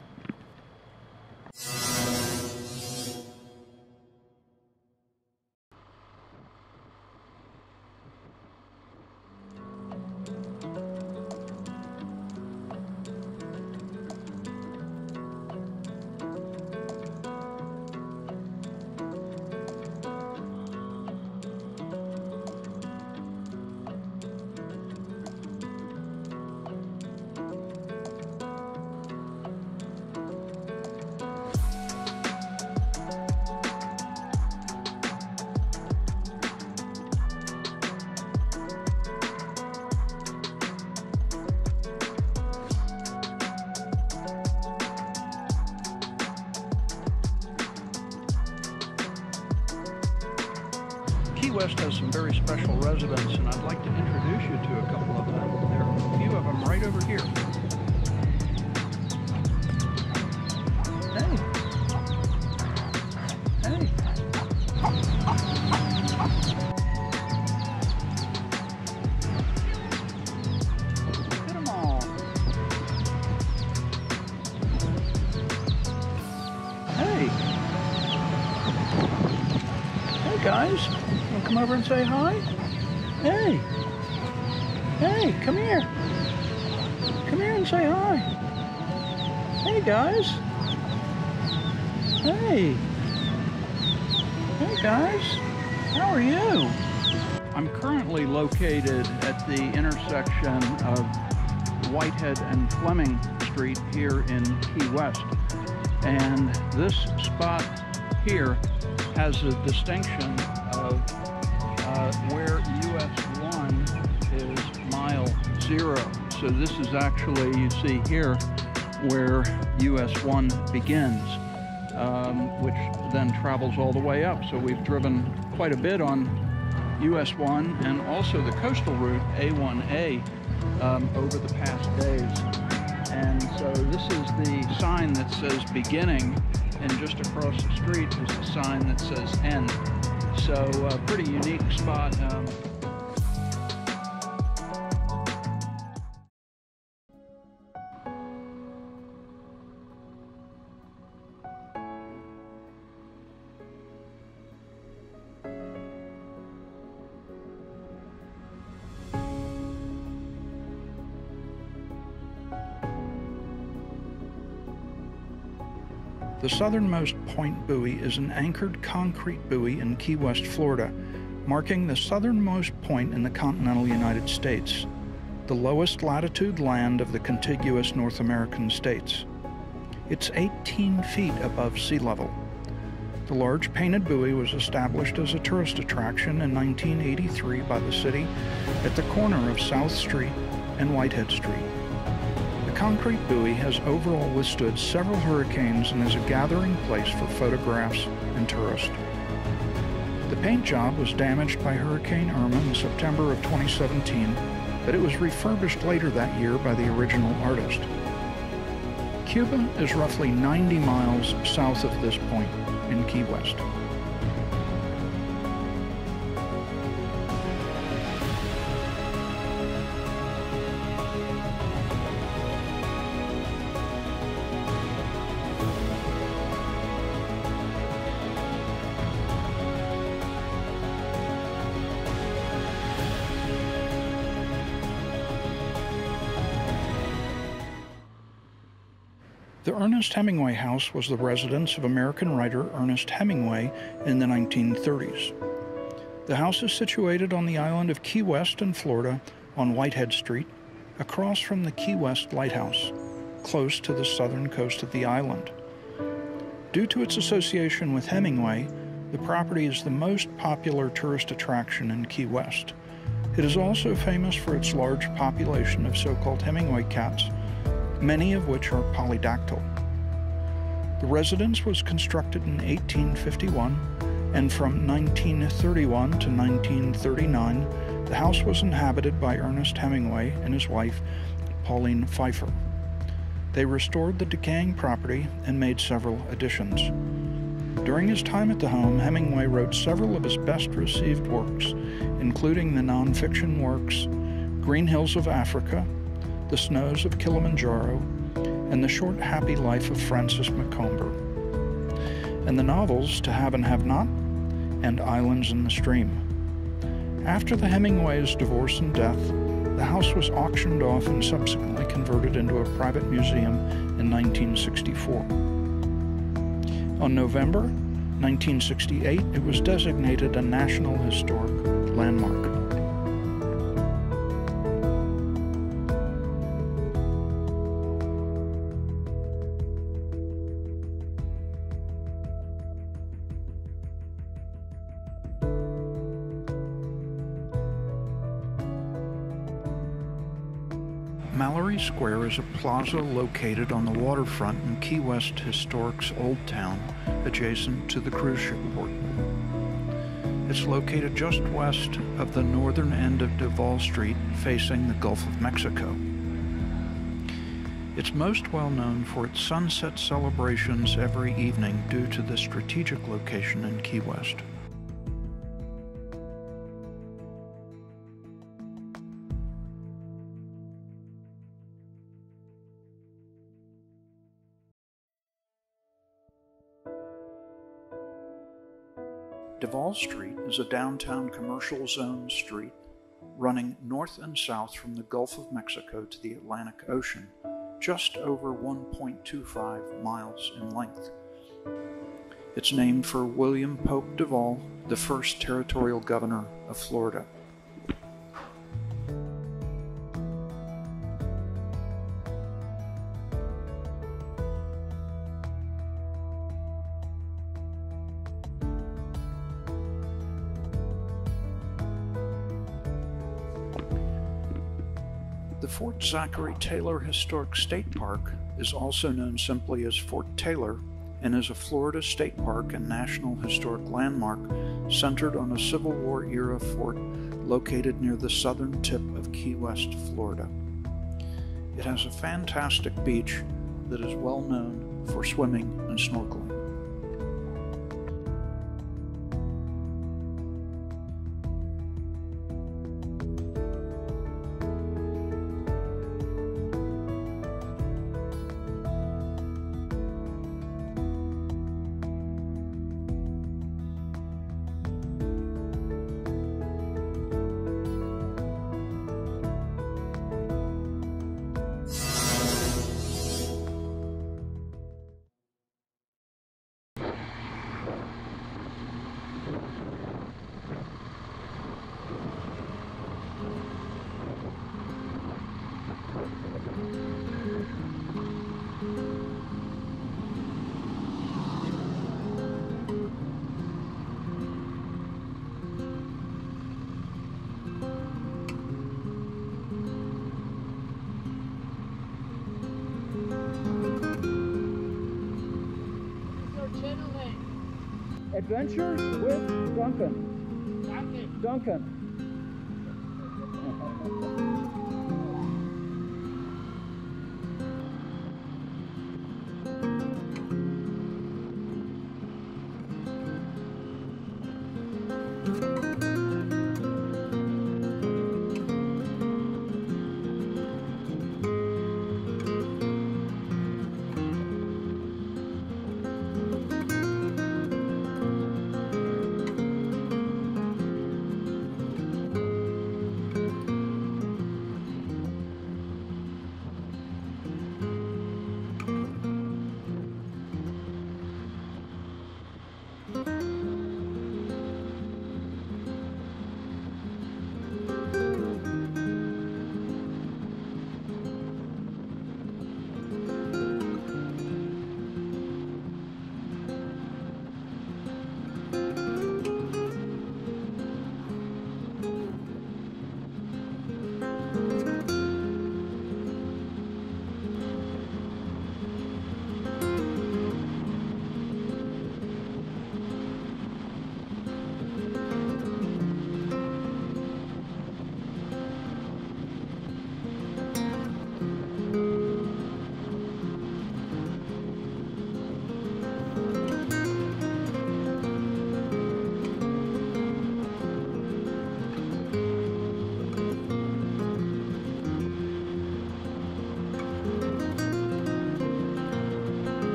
Key West has some very special residents, and I'd like to introduce you to a couple of them. There are a few of them right over here. Hey. Hey. Get them all. Hey. Hey, guys. Want to come over and say hi? Hey. Hey, come here. Come here and say hi. Hey, guys. Hey. Hey, guys. How are you? I'm currently located at the intersection of Whitehead and Fleming Street here in Key West. And this spot here has a distinction of where US 1 is mile 0. So this is actually, you see here, where US 1 begins, which then travels all the way up. So we've driven quite a bit on US 1 and also the coastal route A1A over the past days. And so this is the sign that says beginning, and just across the street is the sign that says end. So a pretty unique spot. The southernmost point buoy is an anchored concrete buoy in Key West, Florida, marking the southernmost point in the continental United States, the lowest latitude land of the contiguous North American states. It's 18 feet above sea level. The large painted buoy was established as a tourist attraction in 1983 by the city at the corner of South Street and Whitehead Street. The concrete buoy has overall withstood several hurricanes and is a gathering place for photographs and tourists. The paint job was damaged by Hurricane Irma in September of 2017, but it was refurbished later that year by the original artist. Cuba is roughly 90 miles south of this point in Key West. The Ernest Hemingway House was the residence of American writer Ernest Hemingway in the 1930s. The house is situated on the island of Key West in Florida on Whitehead Street, across from the Key West Lighthouse, close to the southern coast of the island. Due to its association with Hemingway, the property is the most popular tourist attraction in Key West. It is also famous for its large population of so-called Hemingway cats, many of which are polydactyl. The residence was constructed in 1851, and from 1931 to 1939, the house was inhabited by Ernest Hemingway and his wife, Pauline Pfeiffer. They restored the decaying property and made several additions. During his time at the home, Hemingway wrote several of his best-received works, including the nonfiction works Green Hills of Africa, The Snows of Kilimanjaro, and The Short Happy Life of Francis Macomber, and the novels To Have and Have Not and Islands in the Stream. After the Hemingways' divorce and death, the house was auctioned off and subsequently converted into a private museum in 1964. On November 1968, it was designated a National Historic Landmark. Mallory Square is a plaza located on the waterfront in Key West Historic's Old Town, adjacent to the cruise ship port. It's located just west of the northern end of Duval Street, facing the Gulf of Mexico. It's most well known for its sunset celebrations every evening due to the strategic location in Key West. Duval Street is a downtown commercial zone street running north and south from the Gulf of Mexico to the Atlantic Ocean, just over 1.25 miles in length. It's named for William Pope Duval, the first territorial governor of Florida. The Fort Zachary Taylor Historic State Park is also known simply as Fort Taylor and is a Florida state park and National Historic Landmark centered on a Civil War-era fort located near the southern tip of Key West, Florida. It has a fantastic beach that is well known for swimming and snorkeling. Adventures with Duncan. Duncan.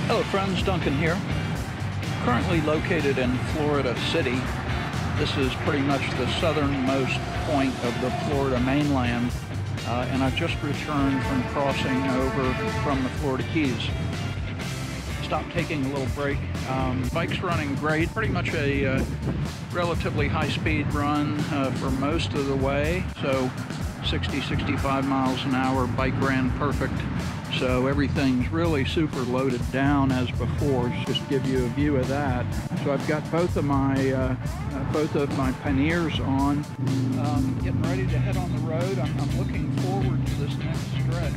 Hello friends, Duncan here. Currently located in Florida City. This is pretty much the southernmost point of the Florida mainland, and I've just returned from crossing over from the Florida Keys. Stopped taking a little break. Bike's running great, pretty much a relatively high-speed run for most of the way, so 60-65 miles an hour. Bike ran perfect. So everything's really super loaded down as before. Just give you a view of that. So I've got both of my panniers on, getting ready to head on the road. I'm looking forward to this next stretch.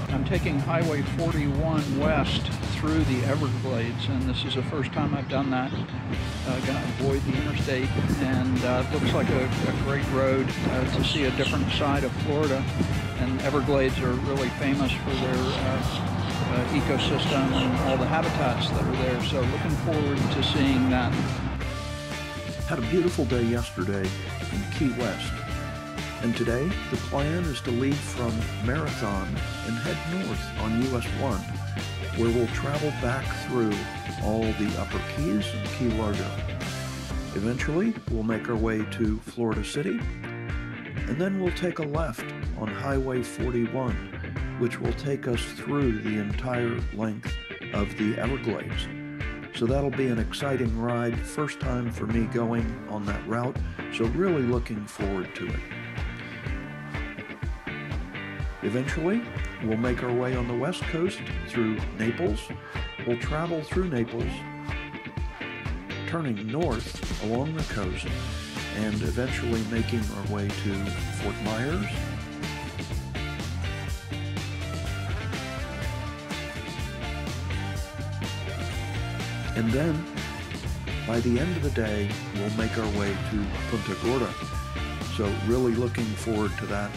I'm taking Highway 41 west through the Everglades, and this is the first time I've done that. Going to avoid the interstate, and it looks like a great road to see a different side of Florida. And Everglades are really famous for their ecosystem and all the habitats that are there, so looking forward to seeing that. Had a beautiful day yesterday in Key West, and today the plan is to leave from Marathon and head north on US 1, where we'll travel back through all the Upper Keys and Key Largo. Eventually, we'll make our way to Florida City, and then we'll take a left on Highway 41, which will take us through the entire length of the Everglades. So that'll be an exciting ride, first time for me going on that route, so really looking forward to it. Eventually, we'll make our way on the west coast through Naples. We'll travel through Naples, turning north along the coast, and eventually making our way to Fort Myers, and then by the end of the day we'll make our way to Punta Gorda. So really looking forward to that.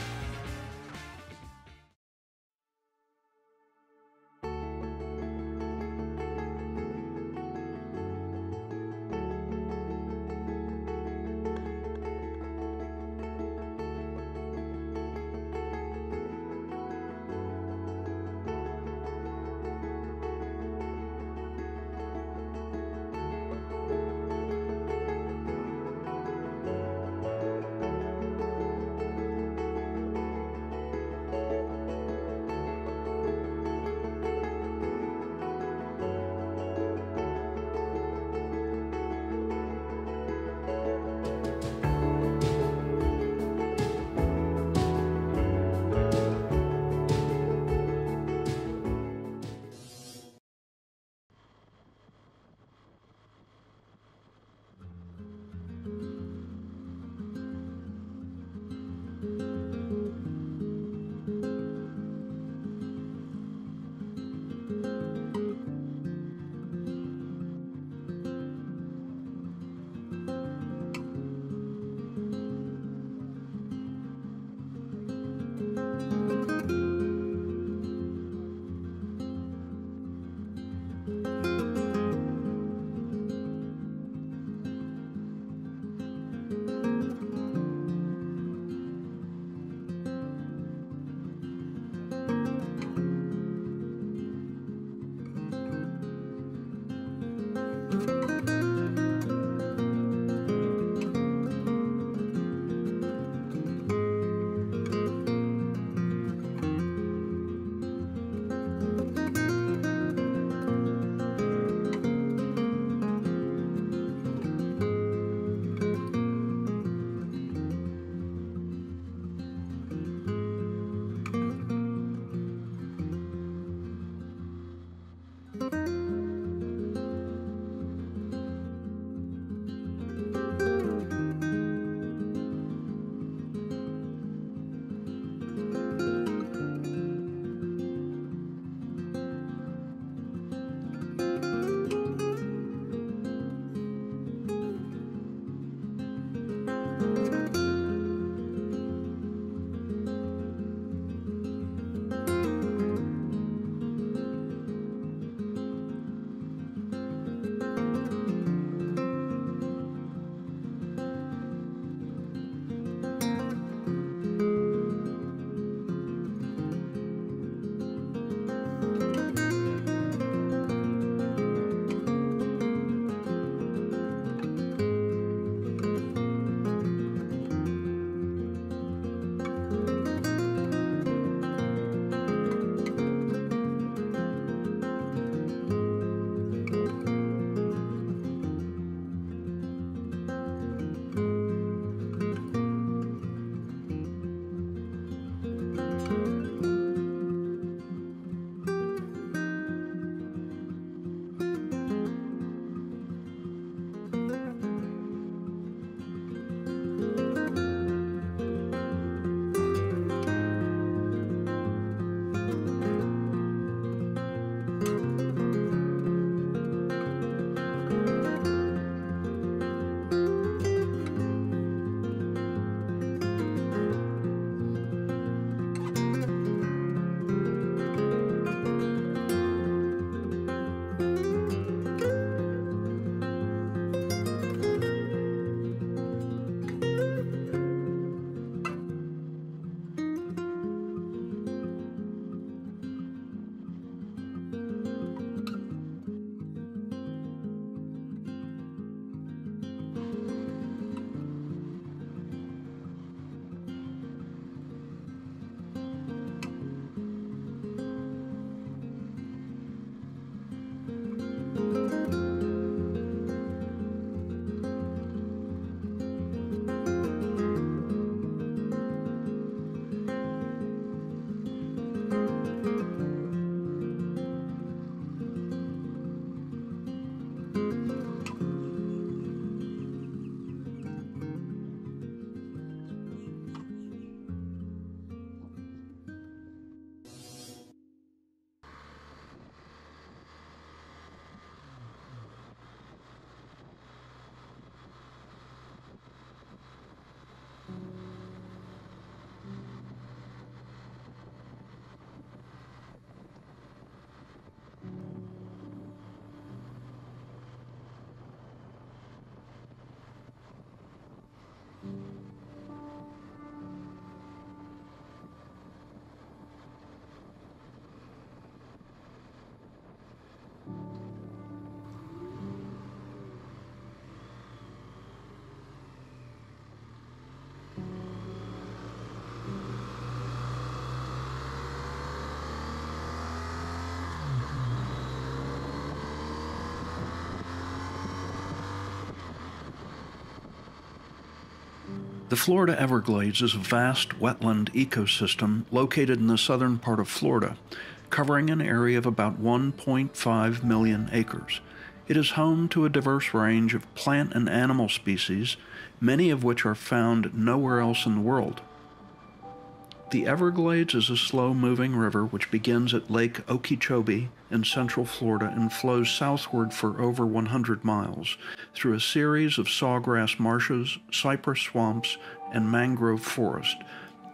The Florida Everglades is a vast wetland ecosystem located in the southern part of Florida, covering an area of about 1.5 million acres. It is home to a diverse range of plant and animal species, many of which are found nowhere else in the world. The Everglades is a slow-moving river which begins at Lake Okeechobee in central Florida and flows southward for over 100 miles through a series of sawgrass marshes, cypress swamps, and mangrove forest,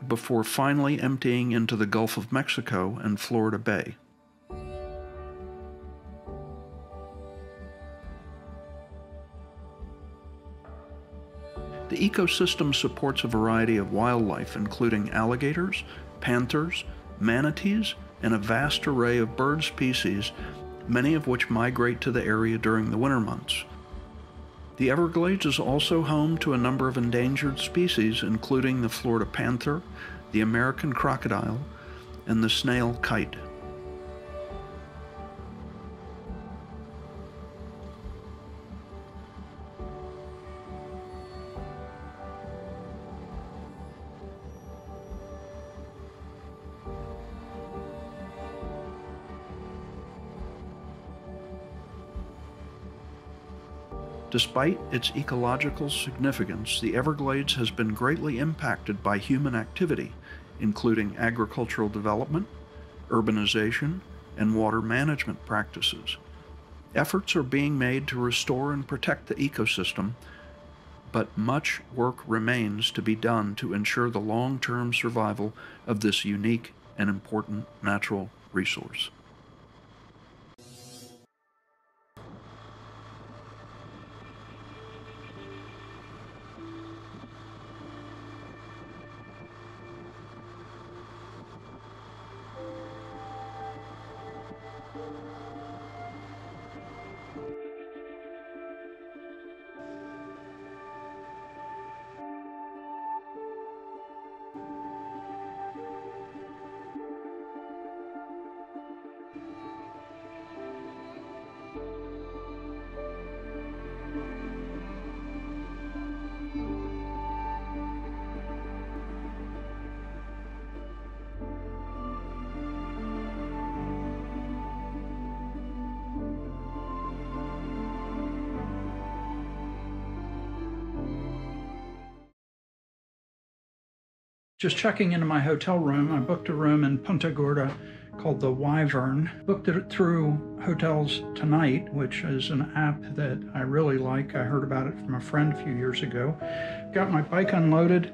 before finally emptying into the Gulf of Mexico and Florida Bay. The ecosystem supports a variety of wildlife, including alligators, panthers, manatees, and a vast array of bird species, many of which migrate to the area during the winter months. The Everglades is also home to a number of endangered species, including the Florida panther, the American crocodile, and the snail kite. Despite its ecological significance, the Everglades has been greatly impacted by human activity, including agricultural development, urbanization, and water management practices. Efforts are being made to restore and protect the ecosystem, but much work remains to be done to ensure the long-term survival of this unique and important natural resource. Just checking into my hotel room, I booked a room in Punta Gorda called the Wyvern. Booked it through Hotels Tonight, which is an app that I really like. I heard about it from a friend a few years ago. Got my bike unloaded.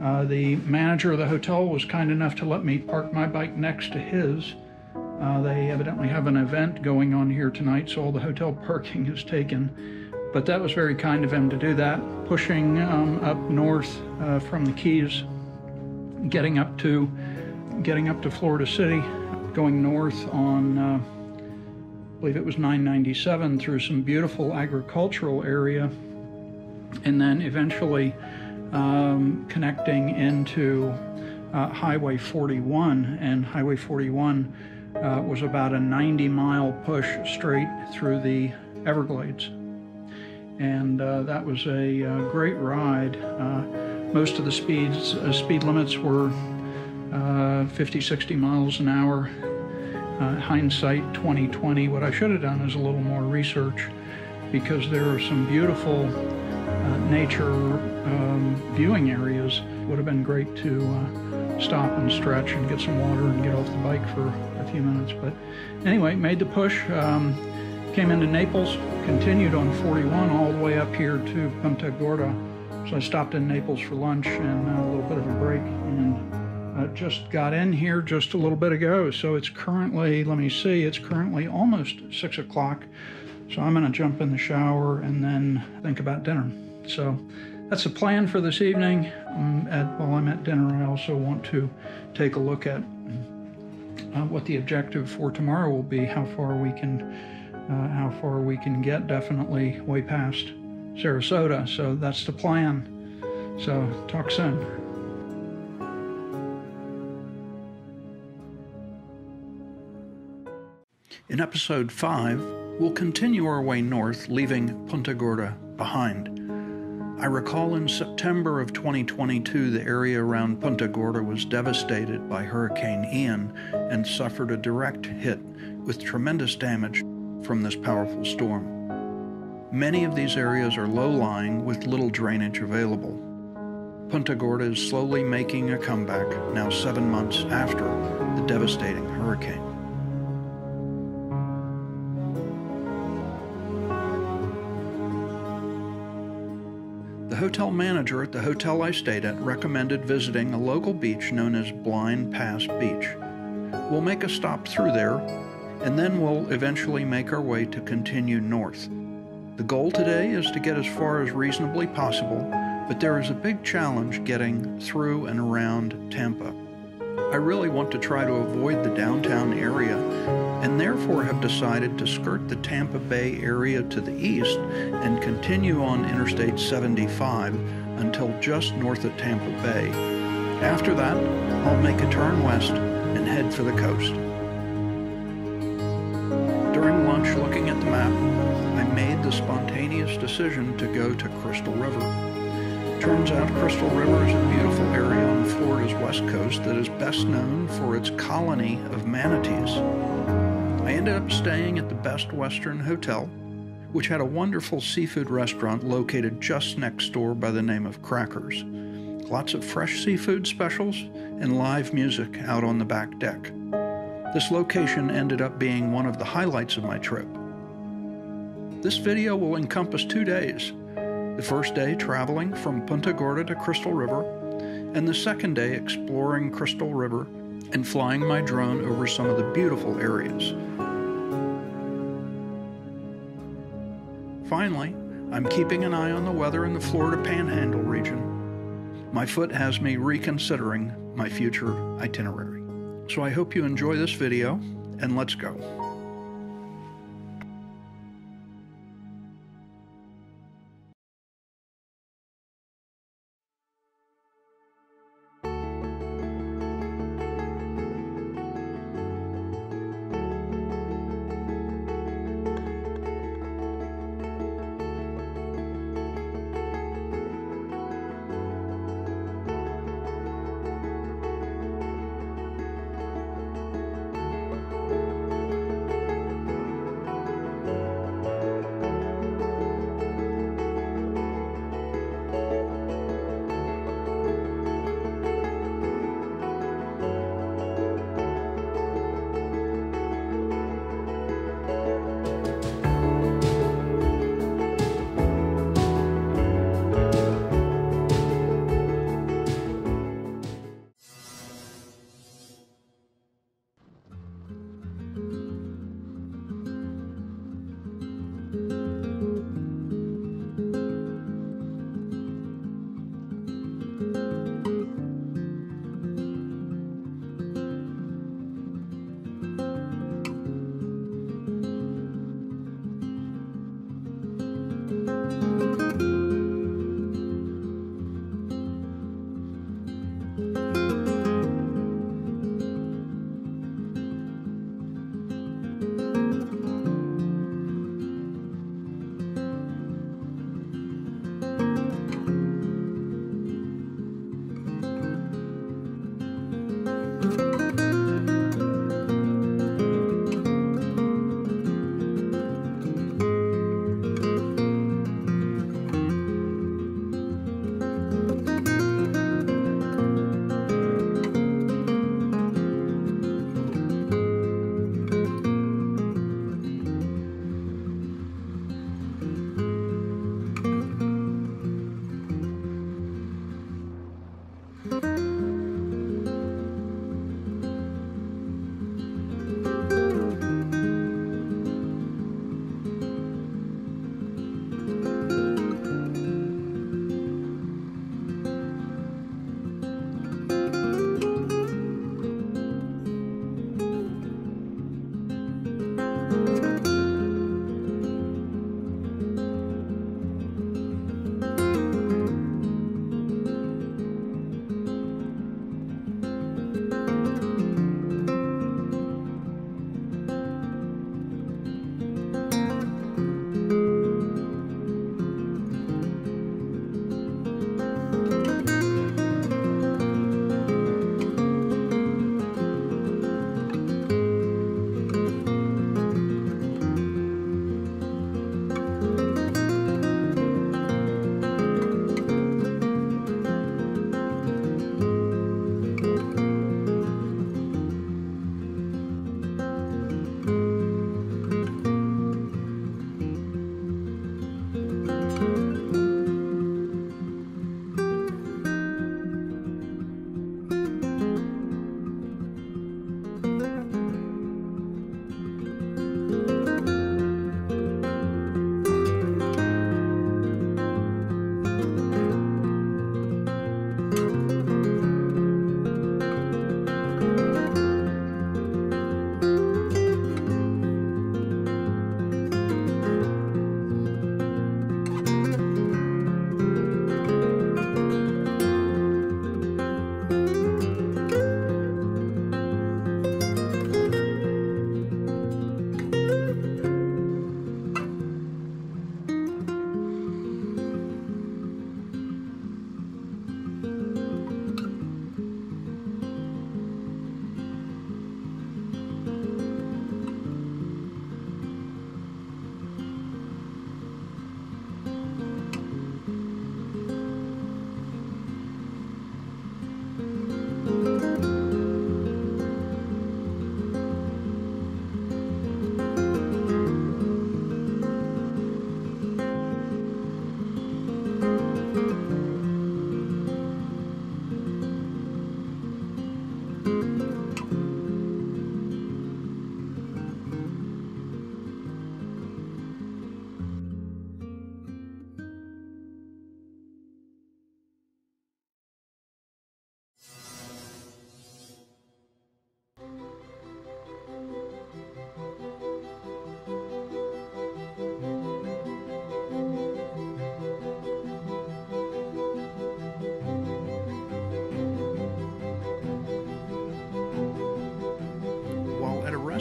The manager of the hotel was kind enough to let me park my bike next to his. They evidently have an event going on here tonight, so all the hotel parking is taken. But that was very kind of him to do that. Pushing up north from the Keys, getting up to Florida City, going north on, I believe it was 997, through some beautiful agricultural area, and then eventually connecting into Highway 41. And Highway 41 was about a 90-mile push straight through the Everglades. And that was a great ride. Most of the speed limits were 50, 60 miles an hour. Hindsight 2020, what I should have done is a little more research, because there are some beautiful nature viewing areas. Would have been great to stop and stretch and get some water and get off the bike for a few minutes. But anyway, made the push, came into Naples, continued on 41 all the way up here to Punta Gorda. So I stopped in Naples for lunch and a little bit of a break, and just got in here just a little bit ago. So it's currently, let me see, it's currently almost 6 o'clock. So I'm gonna jump in the shower and then think about dinner. So that's the plan for this evening. While I'm at dinner, I also want to take a look at what the objective for tomorrow will be, how far we can get, definitely way past Sarasota. So that's the plan. So talk soon. In episode 5, we'll continue our way north, leaving Punta Gorda behind. I recall in September of 2022, the area around Punta Gorda was devastated by Hurricane Ian and suffered a direct hit with tremendous damage from this powerful storm. Many of these areas are low-lying with little drainage available. Punta Gorda is slowly making a comeback now 7 months after the devastating hurricane. The hotel manager at the hotel I stayed at recommended visiting a local beach known as Blind Pass Beach. We'll make a stop through there, and then we'll eventually make our way to continue north. The goal today is to get as far as reasonably possible, but there is a big challenge getting through and around Tampa. I really want to try to avoid the downtown area, and therefore have decided to skirt the Tampa Bay area to the east and continue on Interstate 75 until just north of Tampa Bay. After that, I'll make a turn west and head for the coast. During lunch, looking at the map, I made the spontaneous decision to go to Crystal River. Turns out Crystal River is a beautiful area on Florida's west coast that is best known for its colony of manatees. I ended up staying at the Best Western Hotel, which had a wonderful seafood restaurant located just next door by the name of Crackers. Lots of fresh seafood specials and live music out on the back deck. This location ended up being one of the highlights of my trip. This video will encompass 2 days. The first day traveling from Punta Gorda to Crystal River, and the second day exploring Crystal River and flying my drone over some of the beautiful areas. Finally, I'm keeping an eye on the weather in the Florida Panhandle region. My foot has me reconsidering my future itinerary. So I hope you enjoy this video, and let's go.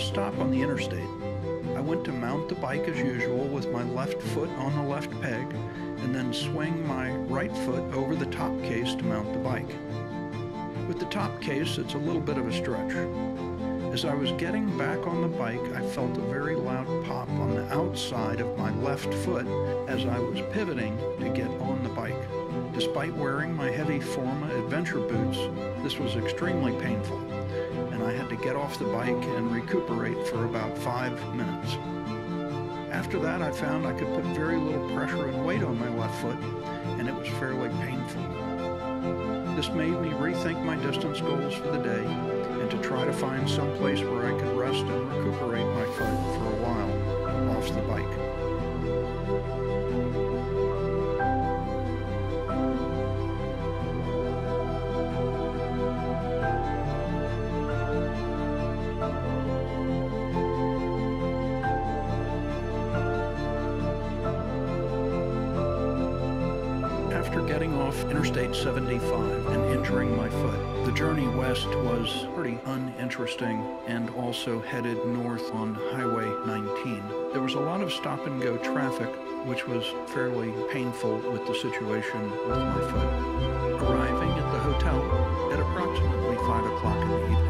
stop on the interstate. I went to mount the bike as usual with my left foot on the left peg, and then swing my right foot over the top case to mount the bike. With the top case, it's a little bit of a stretch. As I was getting back on the bike, I felt a very loud pop on the outside of my left foot as I was pivoting to get on the bike. Despite wearing my heavy Forma adventure boots, this was extremely painful, and I had to get off the bike and recuperate for about 5 minutes. After that, I found I could put very little pressure and weight on my left foot, and it was fairly painful. This made me rethink my distance goals for the day and to try to find some place where I could rest and recuperate my foot for a while off the bike. After getting off Interstate 75 and injuring my foot, the journey west was pretty uninteresting and also headed north on Highway 19. There was a lot of stop-and-go traffic, which was fairly painful with the situation with my foot. Arriving at the hotel at approximately 5 o'clock in the evening.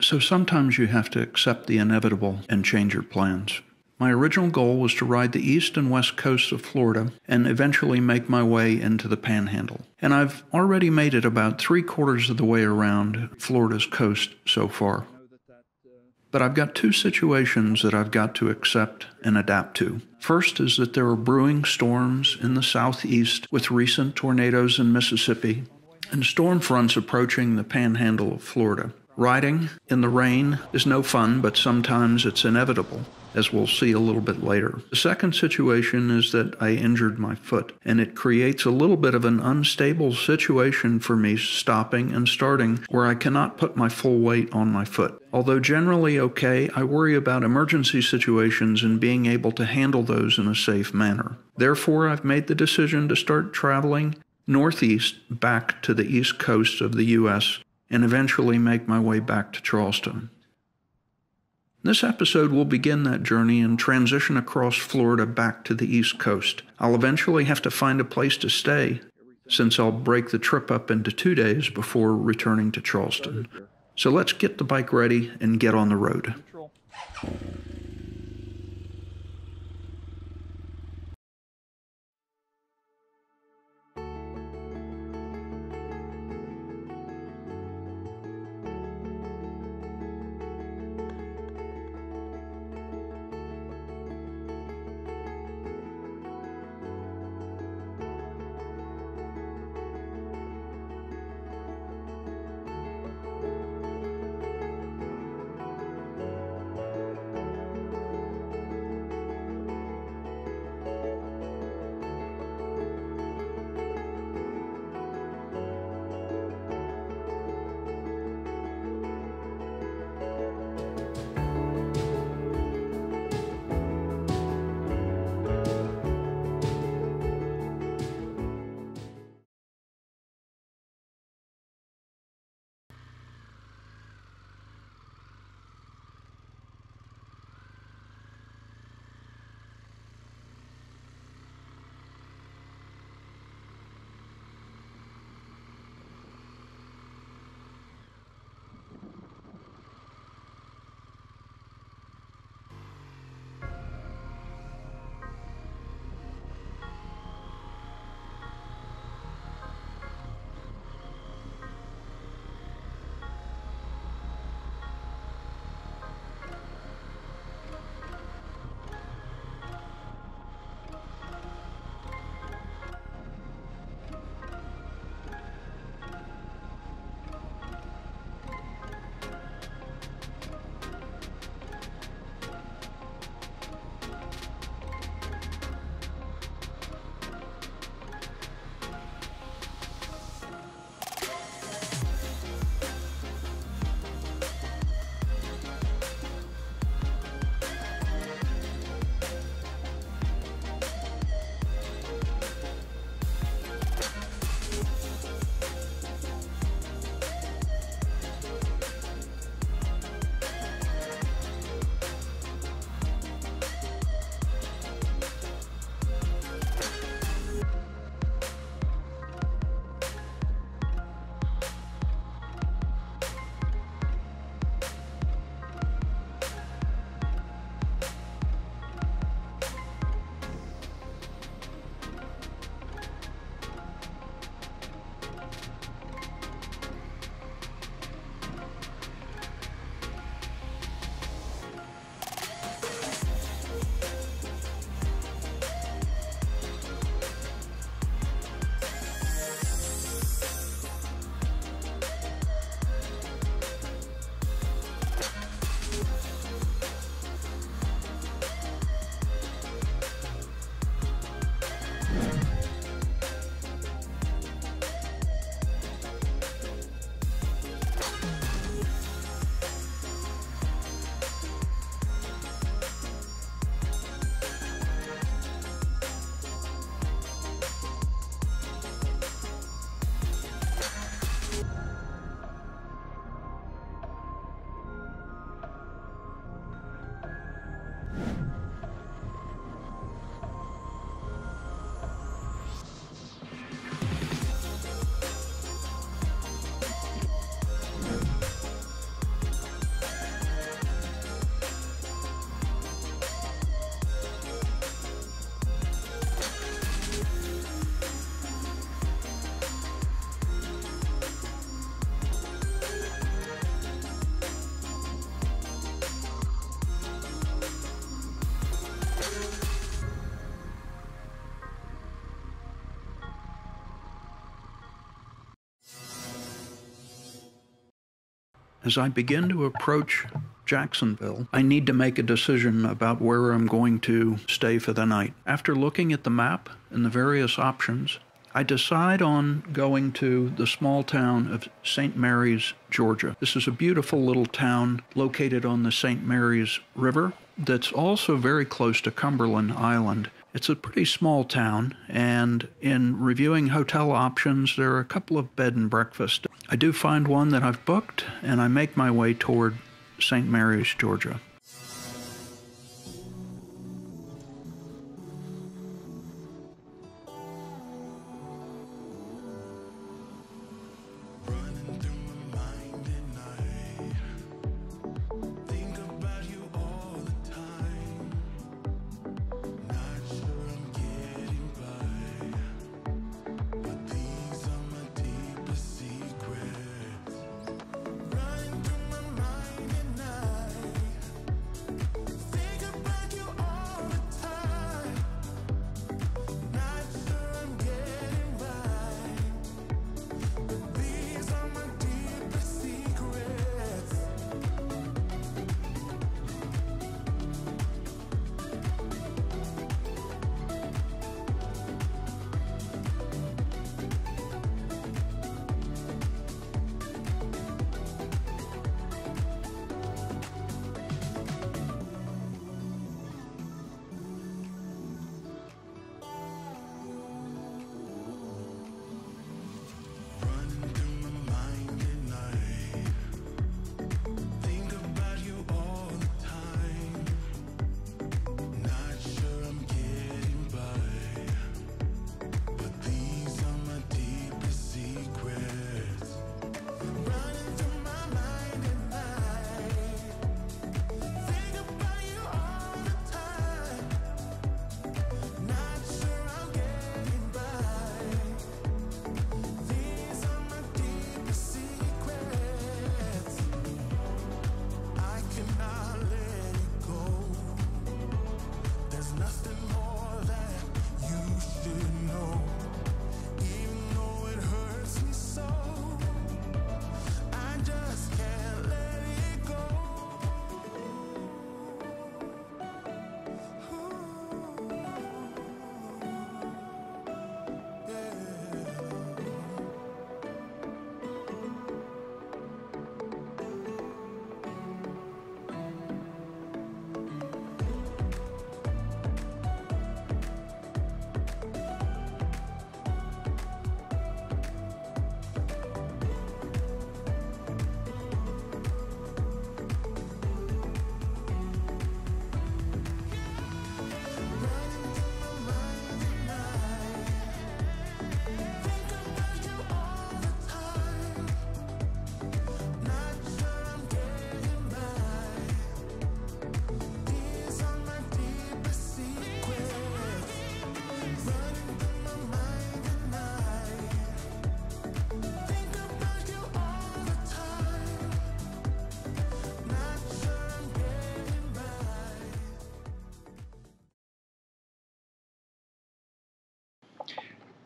So sometimes you have to accept the inevitable and change your plans. My original goal was to ride the east and west coasts of Florida and eventually make my way into the Panhandle. And I've already made it about 3/4 of the way around Florida's coast so far. But I've got two situations that I've got to accept and adapt to. First is that there are brewing storms in the southeast with recent tornadoes in Mississippi and storm fronts approaching the Panhandle of Florida. Riding in the rain is no fun, but sometimes it's inevitable, as we'll see a little bit later. The second situation is that I injured my foot, and it creates a little bit of an unstable situation for me stopping and starting where I cannot put my full weight on my foot. Although generally okay, I worry about emergency situations and being able to handle those in a safe manner. Therefore, I've made the decision to start traveling northeast back to the east coast of the U.S. and eventually make my way back to Charleston. This episode will begin that journey and transition across Florida back to the East Coast. I'll eventually have to find a place to stay, since I'll break the trip up into 2 days before returning to Charleston. So let's get the bike ready and get on the road. As I begin to approach Jacksonville, I need to make a decision about where I'm going to stay for the night. After looking at the map and the various options, I decide on going to the small town of St. Mary's, Georgia. This is a beautiful little town located on the St. Mary's River that's also very close to Cumberland Island. It's a pretty small town, and in reviewing hotel options, there are a couple of bed and breakfast. I do find one that I've booked, and I make my way toward St. Mary's, Georgia.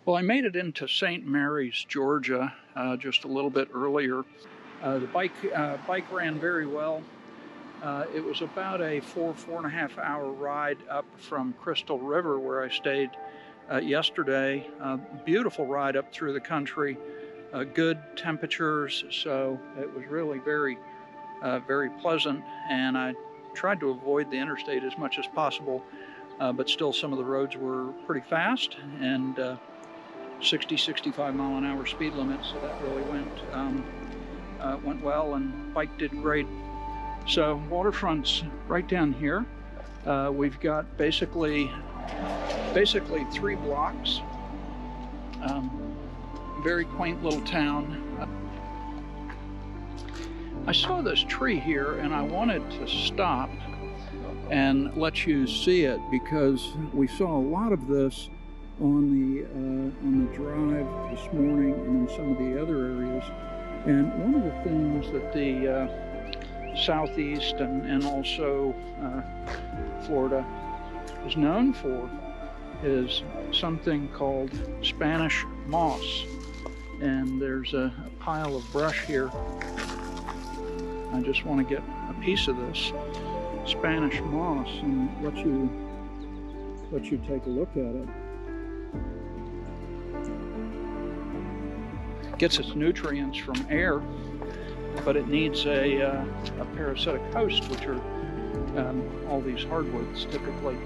Well, I made it into St. Mary's, Georgia, just a little bit earlier. The bike ran very well. It was about a 4.5 hour ride up from Crystal River, where I stayed yesterday. Beautiful ride up through the country, good temperatures, so it was really very pleasant. And I tried to avoid the interstate as much as possible, but still some of the roads were pretty fast, and 60-65 mile an hour speed limit, so that really went well, and bike did great. So waterfront's right down here. We've got basically 3 blocks. Very quaint little town. I saw this tree here and I wanted to stop and let you see it, because we saw a lot of this on the drive this morning and in some of the other areas. And one of the things that the Southeast and also Florida is known for is something called Spanish moss. And there's a pile of brush here I just want to get a piece of this Spanish moss and let you take a look at it. It gets its nutrients from air, but it needs a parasitic host, which are all these hardwoods typically.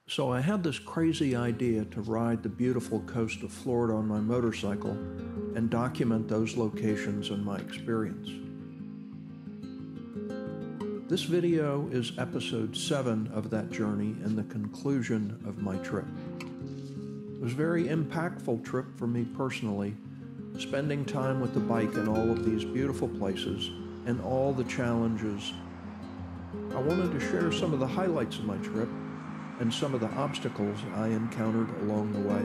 So I had this crazy idea to ride the beautiful coast of Florida on my motorcycle and document those locations and my experience. This video is episode 7 of that journey and the conclusion of my trip. It was a very impactful trip for me personally, spending time with the bike in all of these beautiful places and all the challenges. I wanted to share some of the highlights of my trip and some of the obstacles I encountered along the way.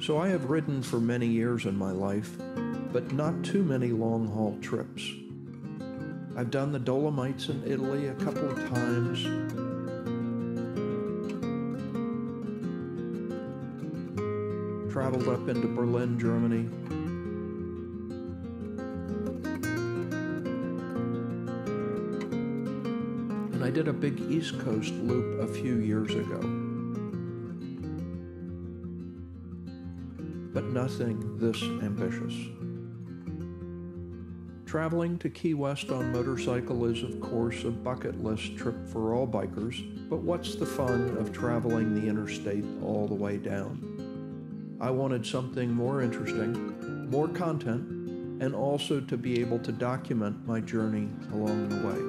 So I have ridden for many years in my life, but not too many long-haul trips. I've done the Dolomites in Italy a couple of times. Traveled up into Berlin, Germany. And I did a big East Coast loop a few years ago. But nothing this ambitious. Traveling to Key West on motorcycle is, of course, a bucket list trip for all bikers, but what's the fun of traveling the interstate all the way down? I wanted something more interesting, more content, and also to be able to document my journey along the way.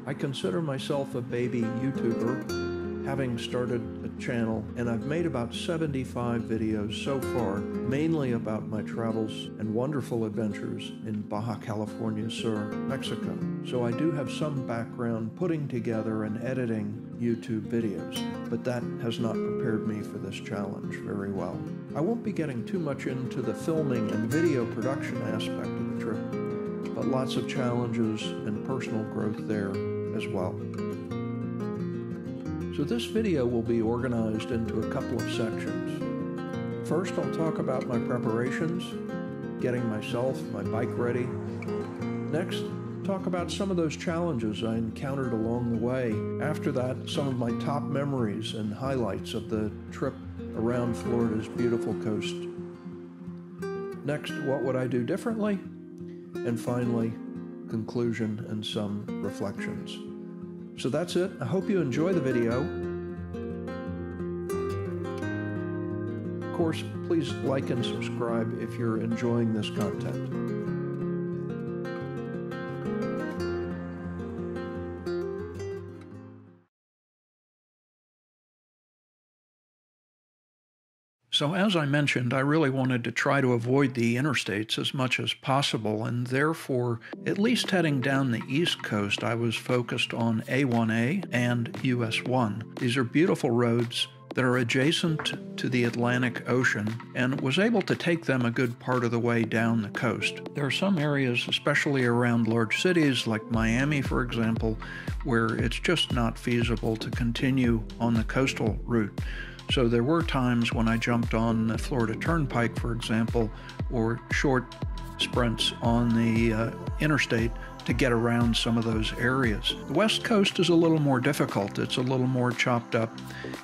I consider myself a baby YouTuber, having started a channel, and I've made about 75 videos so far, mainly about my travels and wonderful adventures in Baja California Sur, Mexico. So I do have some background putting together and editing YouTube videos, but that has not prepared me for this challenge very well. I won't be getting too much into the filming and video production aspect of the trip, but lots of challenges and personal growth there as well. So this video will be organized into a couple of sections. First, I'll talk about my preparations, getting myself, my bike ready. Next, talk about some of those challenges I encountered along the way. After that, some of my top memories and highlights of the trip around Florida's beautiful coast. Next, what would I do differently? And finally, conclusion and some reflections. So that's it. I hope you enjoy the video. Of course, please like and subscribe if you're enjoying this content. So as I mentioned, I really wanted to try to avoid the interstates as much as possible, and therefore, at least heading down the East Coast, I was focused on A1A and US 1. These are beautiful roads that are adjacent to the Atlantic Ocean, and was able to take them a good part of the way down the coast. There are some areas, especially around large cities like Miami, for example, where it's just not feasible to continue on the coastal route. So there were times when I jumped on the Florida Turnpike, for example, or short sprints on the interstate to get around some of those areas. The West Coast is a little more difficult. It's a little more chopped up,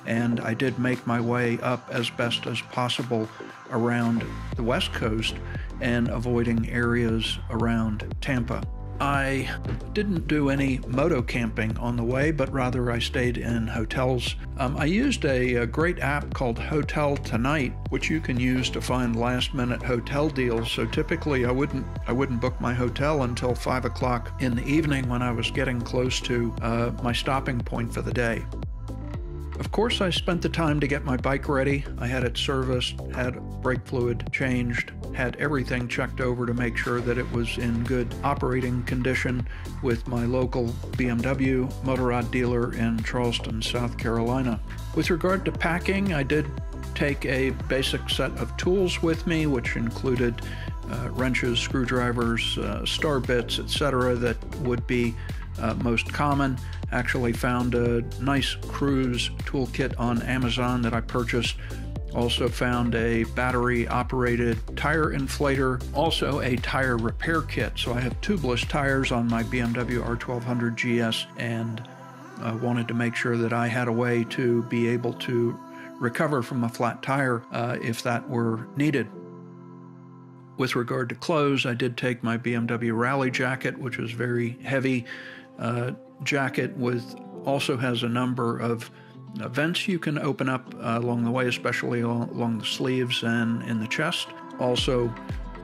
and I did make my way up as best as possible around the West Coast and avoiding areas around Tampa. I didn't do any moto camping on the way, but rather I stayed in hotels. I used a great app called Hotel Tonight, which you can use to find last-minute hotel deals. So typically I wouldn't book my hotel until 5 o'clock in the evening when I was getting close to my stopping point for the day. Of course, I spent the time to get my bike ready. I had it serviced, had brake fluid changed, had everything checked over to make sure that it was in good operating condition with my local BMW motorrad dealer in Charleston, South Carolina. With regard to packing, I did take a basic set of tools with me, which included wrenches, screwdrivers, star bits, etc. that would be most common. Actually found a nice cruise toolkit on Amazon that I purchased. Also found a battery-operated tire inflator, also a tire repair kit. So I have tubeless tires on my BMW R1200GS, and wanted to make sure that I had a way to be able to recover from a flat tire if that were needed. With regard to clothes, I did take my BMW rally jacket, which is very heavy jacket also has a number of vents you can open up along the way, especially along the sleeves and in the chest. Also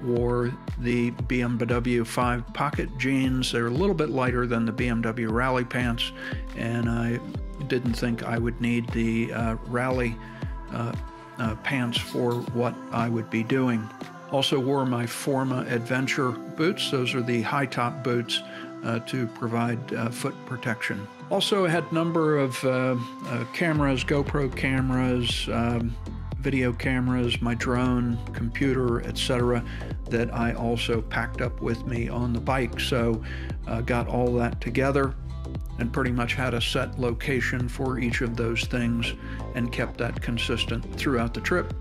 wore the BMW 5 pocket jeans. They're a little bit lighter than the BMW rally pants, and I didn't think I would need the rally pants for what I would be doing. Also wore my Forma Adventure boots. Those are the high top boots to provide foot protection. Also had a number of cameras, GoPro cameras, video cameras, my drone, computer, etc., that I also packed up with me on the bike. So got all that together and pretty much had a set location for each of those things and kept that consistent throughout the trip.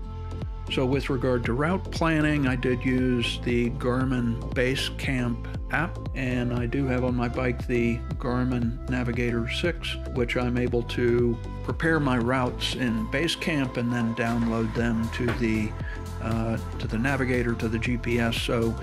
So with regard to route planning, I did use the Garmin Basecamp app, and I do have on my bike the Garmin Navigator 6, which I'm able to prepare my routes in Basecamp and then download them to the Navigator, to the GPS. So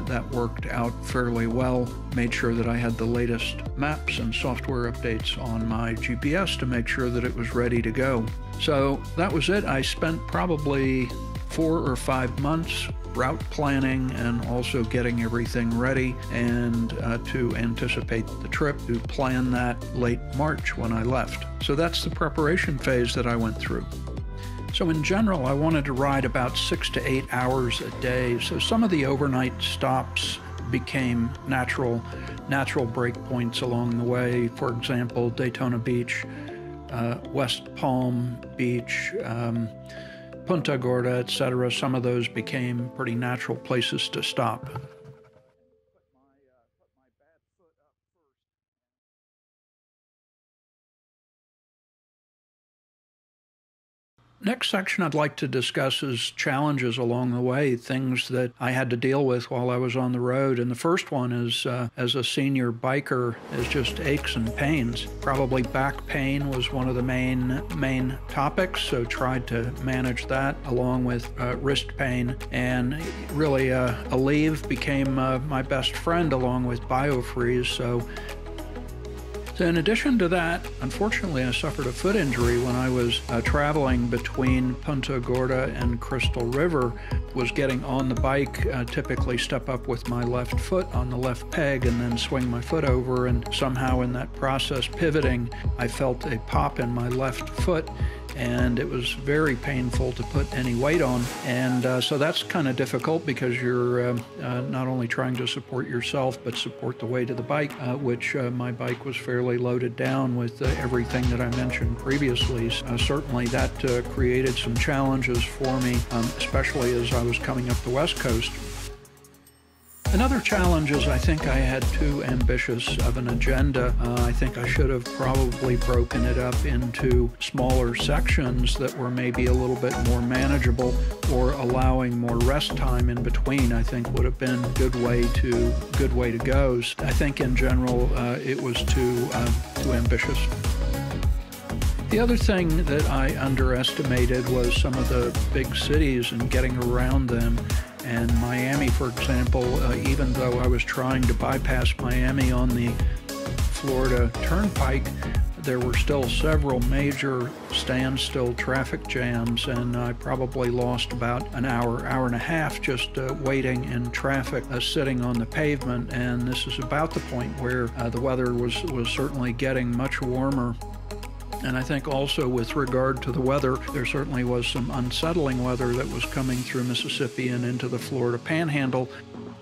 that worked out fairly well. Made sure that I had the latest maps and software updates on my GPS to make sure that it was ready to go. So that was it. I spent probably 4 or 5 months route planning and also getting everything ready, and to anticipate the trip, to plan that late March when I left. So that's the preparation phase that I went through. So in general, I wanted to ride about 6 to 8 hours a day. So some of the overnight stops became natural break points along the way. For example, Daytona Beach, West Palm Beach, Punta Gorda, etc. Some of those became pretty natural places to stop. Next section I'd like to discuss is challenges along the way, things that I had to deal with while I was on the road. And the first one is, as a senior biker, is just aches and pains. Probably back pain was one of the main topics, so tried to manage that along with wrist pain. And really Aleve became my best friend along with BioFreeze. So in addition to that, unfortunately, I suffered a foot injury when I was traveling between Punta Gorda and Crystal River. Was getting on the bike, typically step up with my left foot on the left peg and then swing my foot over, and somehow in that process pivoting, I felt a pop in my left foot, and it was very painful to put any weight on. And so that's kind of difficult because you're not only trying to support yourself but support the weight of the bike, which my bike was fairly loaded down with everything that I mentioned previously. Certainly that created some challenges for me, especially as I was coming up the West Coast. Another challenge is I think I had too ambitious of an agenda. I think I should have probably broken it up into smaller sections that were maybe a little bit more manageable, or allowing more rest time in between, I think would have been a good way to go. I think in general it was too ambitious. The other thing that I underestimated was some of the big cities and getting around them. And Miami, for example, even though I was trying to bypass Miami on the Florida Turnpike, there were still several major standstill traffic jams, and I probably lost about an hour and a half just waiting in traffic, sitting on the pavement. And this is about the point where the weather was certainly getting much warmer. And I think also with regard to the weather, there certainly was some unsettling weather that was coming through Mississippi and into the Florida Panhandle,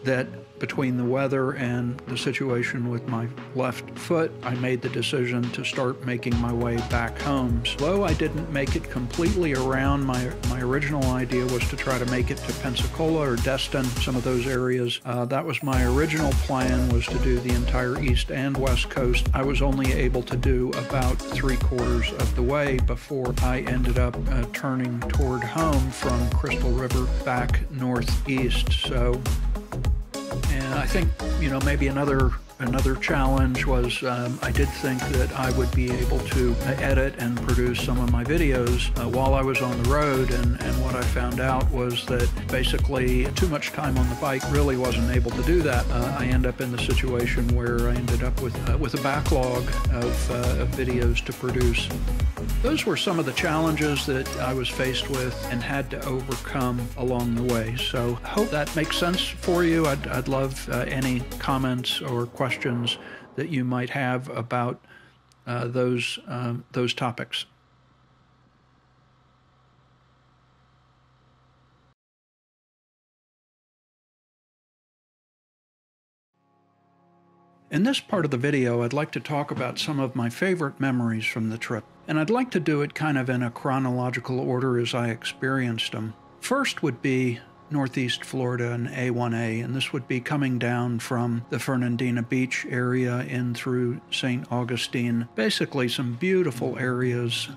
that between the weather and the situation with my left foot, I made the decision to start making my way back home. Though I didn't make it completely around, my original idea was to try to make it to Pensacola or Destin, some of those areas. That was my original plan, was to do the entire East and West Coast. I was only able to do about 3/4 of the way before I ended up turning toward home from Crystal River back northeast. So, and I think, maybe another Another challenge was I did think that I would be able to edit and produce some of my videos while I was on the road, and what I found out was that basically too much time on the bike really wasn't able to do that. I end up in the situation where I ended up with a backlog of videos to produce. Those were some of the challenges that I was faced with and had to overcome along the way. So I hope that makes sense for you. I'd love any comments or questions that you might have about those topics. In this part of the video, I'd like to talk about some of my favorite memories from the trip, and I'd like to do it kind of in a chronological order as I experienced them. First would be Northeast Florida and A1A, and this would be coming down from the Fernandina Beach area in through St. Augustine. Basically some beautiful areas.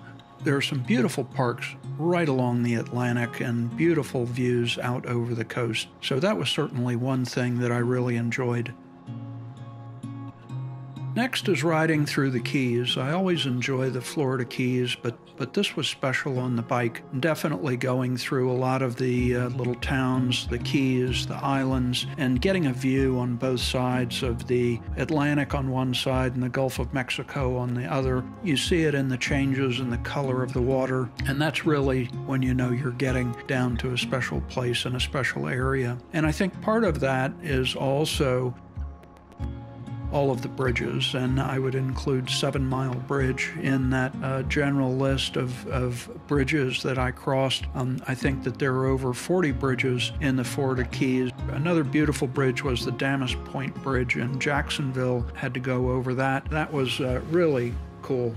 There are some beautiful parks right along the Atlantic and beautiful views out over the coast. So that was certainly one thing that I really enjoyed. Next is riding through the Keys. I always enjoy the Florida Keys, but this was special on the bike. Definitely going through a lot of the little towns, the Keys, the islands, and getting a view on both sides of the Atlantic on one side and the Gulf of Mexico on the other. You see it in the changes in the color of the water, and that's really when you know you're getting down to a special place in a special area. And I think part of that is also all of the bridges, and I would include 7 Mile Bridge in that general list of bridges that I crossed. I think that there are over 40 bridges in the Florida Keys. Another beautiful bridge was the Damas Point Bridge in Jacksonville. Had to go over that. That was really cool.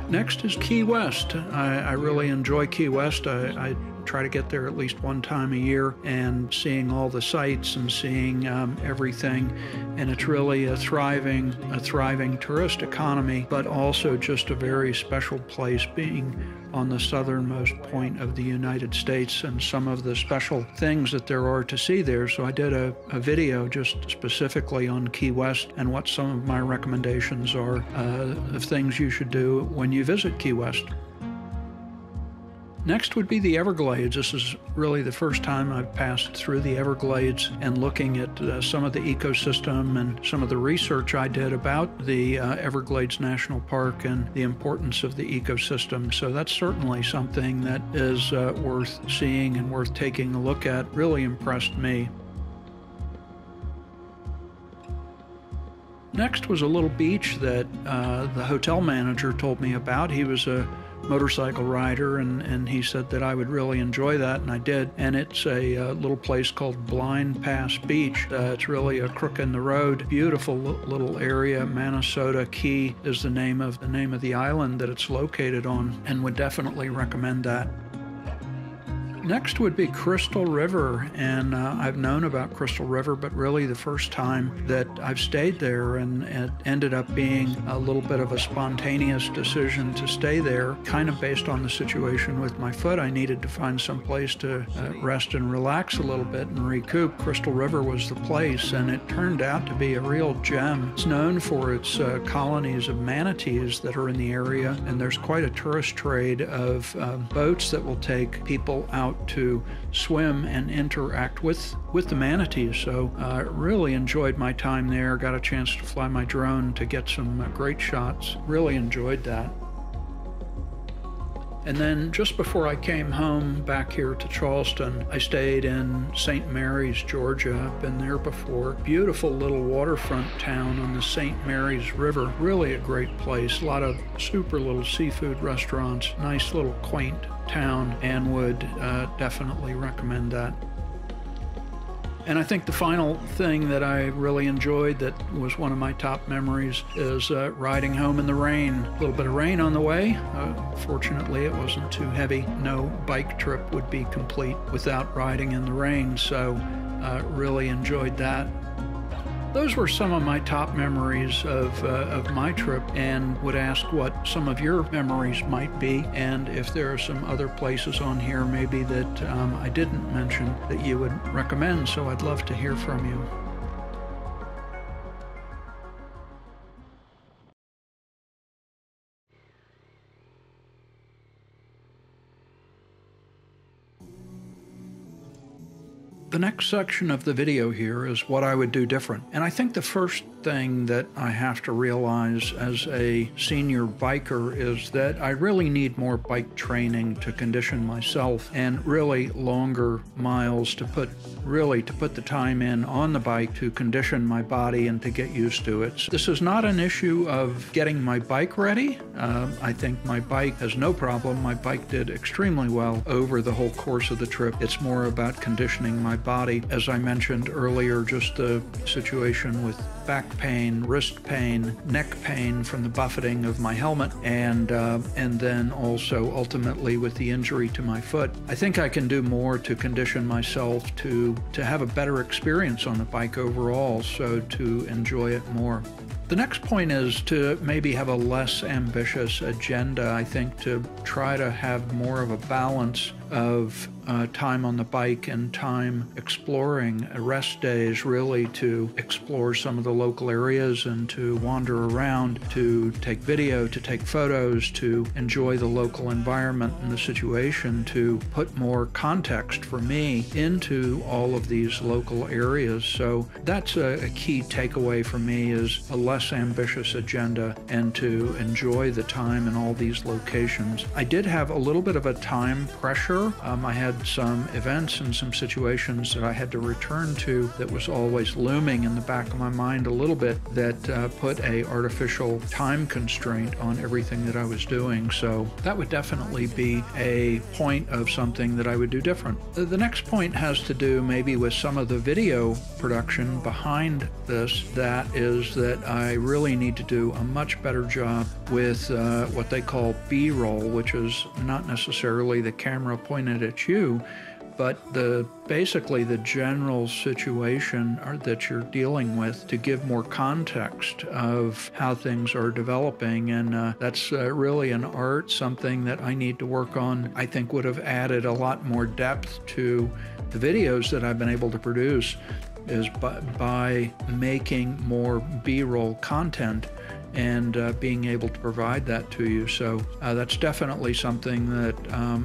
Next is Key West. I really enjoy Key West. I try to get there at least one time a year and seeing all the sights and seeing everything. And it's really a thriving tourist economy, but also just a very special place, being on the southernmost point of the United States and some of the special things that there are to see there. So I did a video just specifically on Key West and what some of my recommendations are of things you should do when you visit Key West. Next would be the Everglades. This is really the first time I've passed through the Everglades, and looking at some of the ecosystem and some of the research I did about the Everglades National Park and the importance of the ecosystem. So that's certainly something that is worth seeing and worth taking a look at. Really impressed me. Next was a little beach that the hotel manager told me about. He was a motorcycle rider, and he said that I would really enjoy that, and I did. And it's a little place called Blind Pass Beach. It's really a crook in the road. Beautiful little area. Minnesota Key is the name of the island that it's located on, and would definitely recommend that. Next would be Crystal River, and I've known about Crystal River, but really the first time that I've stayed there, and it ended up being a little bit of a spontaneous decision to stay there, kind of based on the situation with my foot. I needed to find some place to rest and relax a little bit and recoup. Crystal River was the place, and it turned out to be a real gem. It's known for its colonies of manatees that are in the area, and there's quite a tourist trade of boats that will take people out to swim and interact with the manatees. So I really enjoyed my time there. Got a chance to fly my drone to get some great shots. Really enjoyed that. And then just before I came home back here to Charleston, I stayed in St. Mary's, Georgia. I've been there before. Beautiful little waterfront town on the St. Mary's River. Really a great place. A lot of super little seafood restaurants. Nice little quaint town, and would definitely recommend that. And I think the final thing that I really enjoyed that was one of my top memories is riding home in the rain. A little bit of rain on the way. Fortunately, it wasn't too heavy. No bike trip would be complete without riding in the rain, so really enjoyed that. Those were some of my top memories of my trip, and would ask what some of your memories might be, and if there are some other places on here maybe that I didn't mention that you would recommend, so I'd love to hear from you. The next section of the video here is what I would do different. And I think the first thing that I have to realize as a senior biker is that I really need more bike training to condition myself, and really longer miles to put the time in on the bike to condition my body and to get used to it. This is not an issue of getting my bike ready. I think my bike has no problem. My bike did extremely well over the whole course of the trip. It's more about conditioning my body. As I mentioned earlier, just the situation with back pain, wrist pain, neck pain from the buffeting of my helmet, and then also ultimately with the injury to my foot. I think I can do more to condition myself to have a better experience on the bike overall, so to enjoy it more. The next point is to maybe have a less ambitious agenda. I think to try to have more of a balance of time on the bike and time exploring, rest days really to explore some of the local areas and to wander around, to take video, to take photos, to enjoy the local environment and the situation, to put more context for me into all of these local areas. So that's a key takeaway for me, is a less ambitious agenda and to enjoy the time in all these locations. I did have a little bit of a time pressure. I had some events and some situations that I had to return to that was always looming in the back of my mind a little bit, that put a artificial time constraint on everything that I was doing. So that would definitely be a point of something that I would do different. The next point has to do maybe with some of the video production behind this. That is that I really need to do a much better job with what they call B-roll, which is not necessarily the camera pointed at you, but basically the general situation that you're dealing with, to give more context of how things are developing. And that's really an art, something that I need to work on. I think would have added a lot more depth to the videos that I've been able to produce, is by making more B-roll content and being able to provide that to you. So that's definitely something that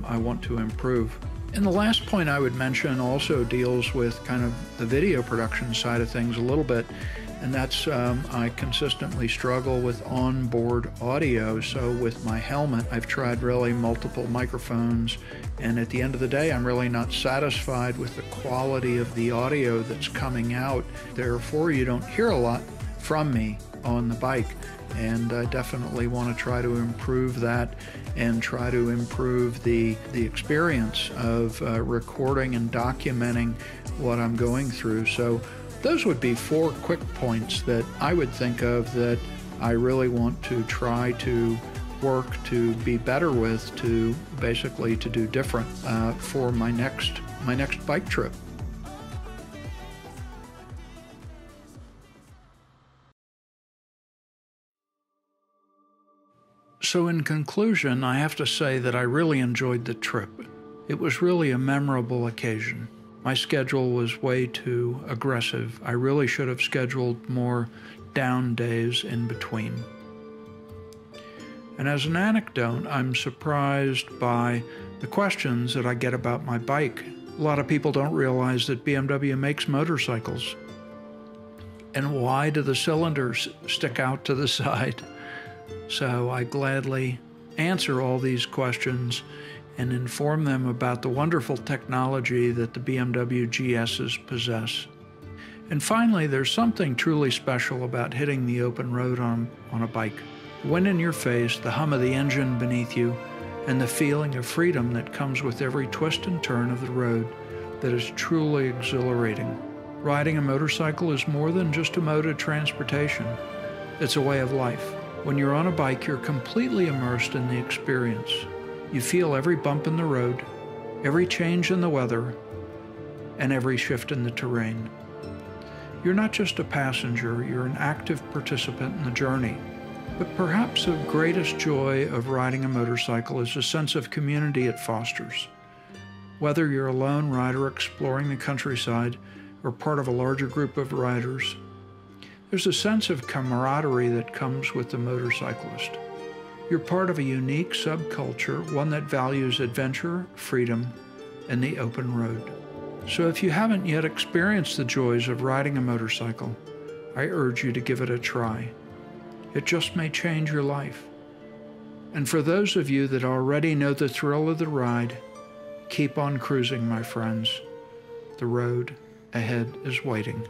I want to improve. And the last point I would mention also deals with kind of the video production side of things a little bit, and that's I consistently struggle with onboard audio. So with my helmet, I've tried really multiple microphones, and at the end of the day, I'm really not satisfied with the quality of the audio that's coming out. Therefore, you don't hear a lot from me on the bike, and I definitely want to try to improve that and try to improve the experience of recording and documenting what I'm going through. So those would be 4 quick points that I would think of that I really want to try to work to be better with, to basically to do different for my next bike trip. So in conclusion, I have to say that I really enjoyed the trip. It was really a memorable occasion. My schedule was way too aggressive. I really should have scheduled more down days in between. And as an anecdote, I'm surprised by the questions that I get about my bike. A lot of people don't realize that BMW makes motorcycles. And why do the cylinders stick out to the side? So I gladly answer all these questions and inform them about the wonderful technology that the BMWGSs possess. And finally, there's something truly special about hitting the open road on a bike. The wind in your face, the hum of the engine beneath you, and the feeling of freedom that comes with every twist and turn of the road, that is truly exhilarating. Riding a motorcycle is more than just a mode of transportation. It's a way of life. When you're on a bike, you're completely immersed in the experience. You feel every bump in the road, every change in the weather, and every shift in the terrain. You're not just a passenger, you're an active participant in the journey. But perhaps the greatest joy of riding a motorcycle is the sense of community it fosters. Whether you're a lone rider exploring the countryside or part of a larger group of riders, there's a sense of camaraderie that comes with the motorcyclist. You're part of a unique subculture, one that values adventure, freedom, and the open road. So if you haven't yet experienced the joys of riding a motorcycle, I urge you to give it a try. It just may change your life. And for those of you that already know the thrill of the ride, keep on cruising, my friends. The road ahead is waiting.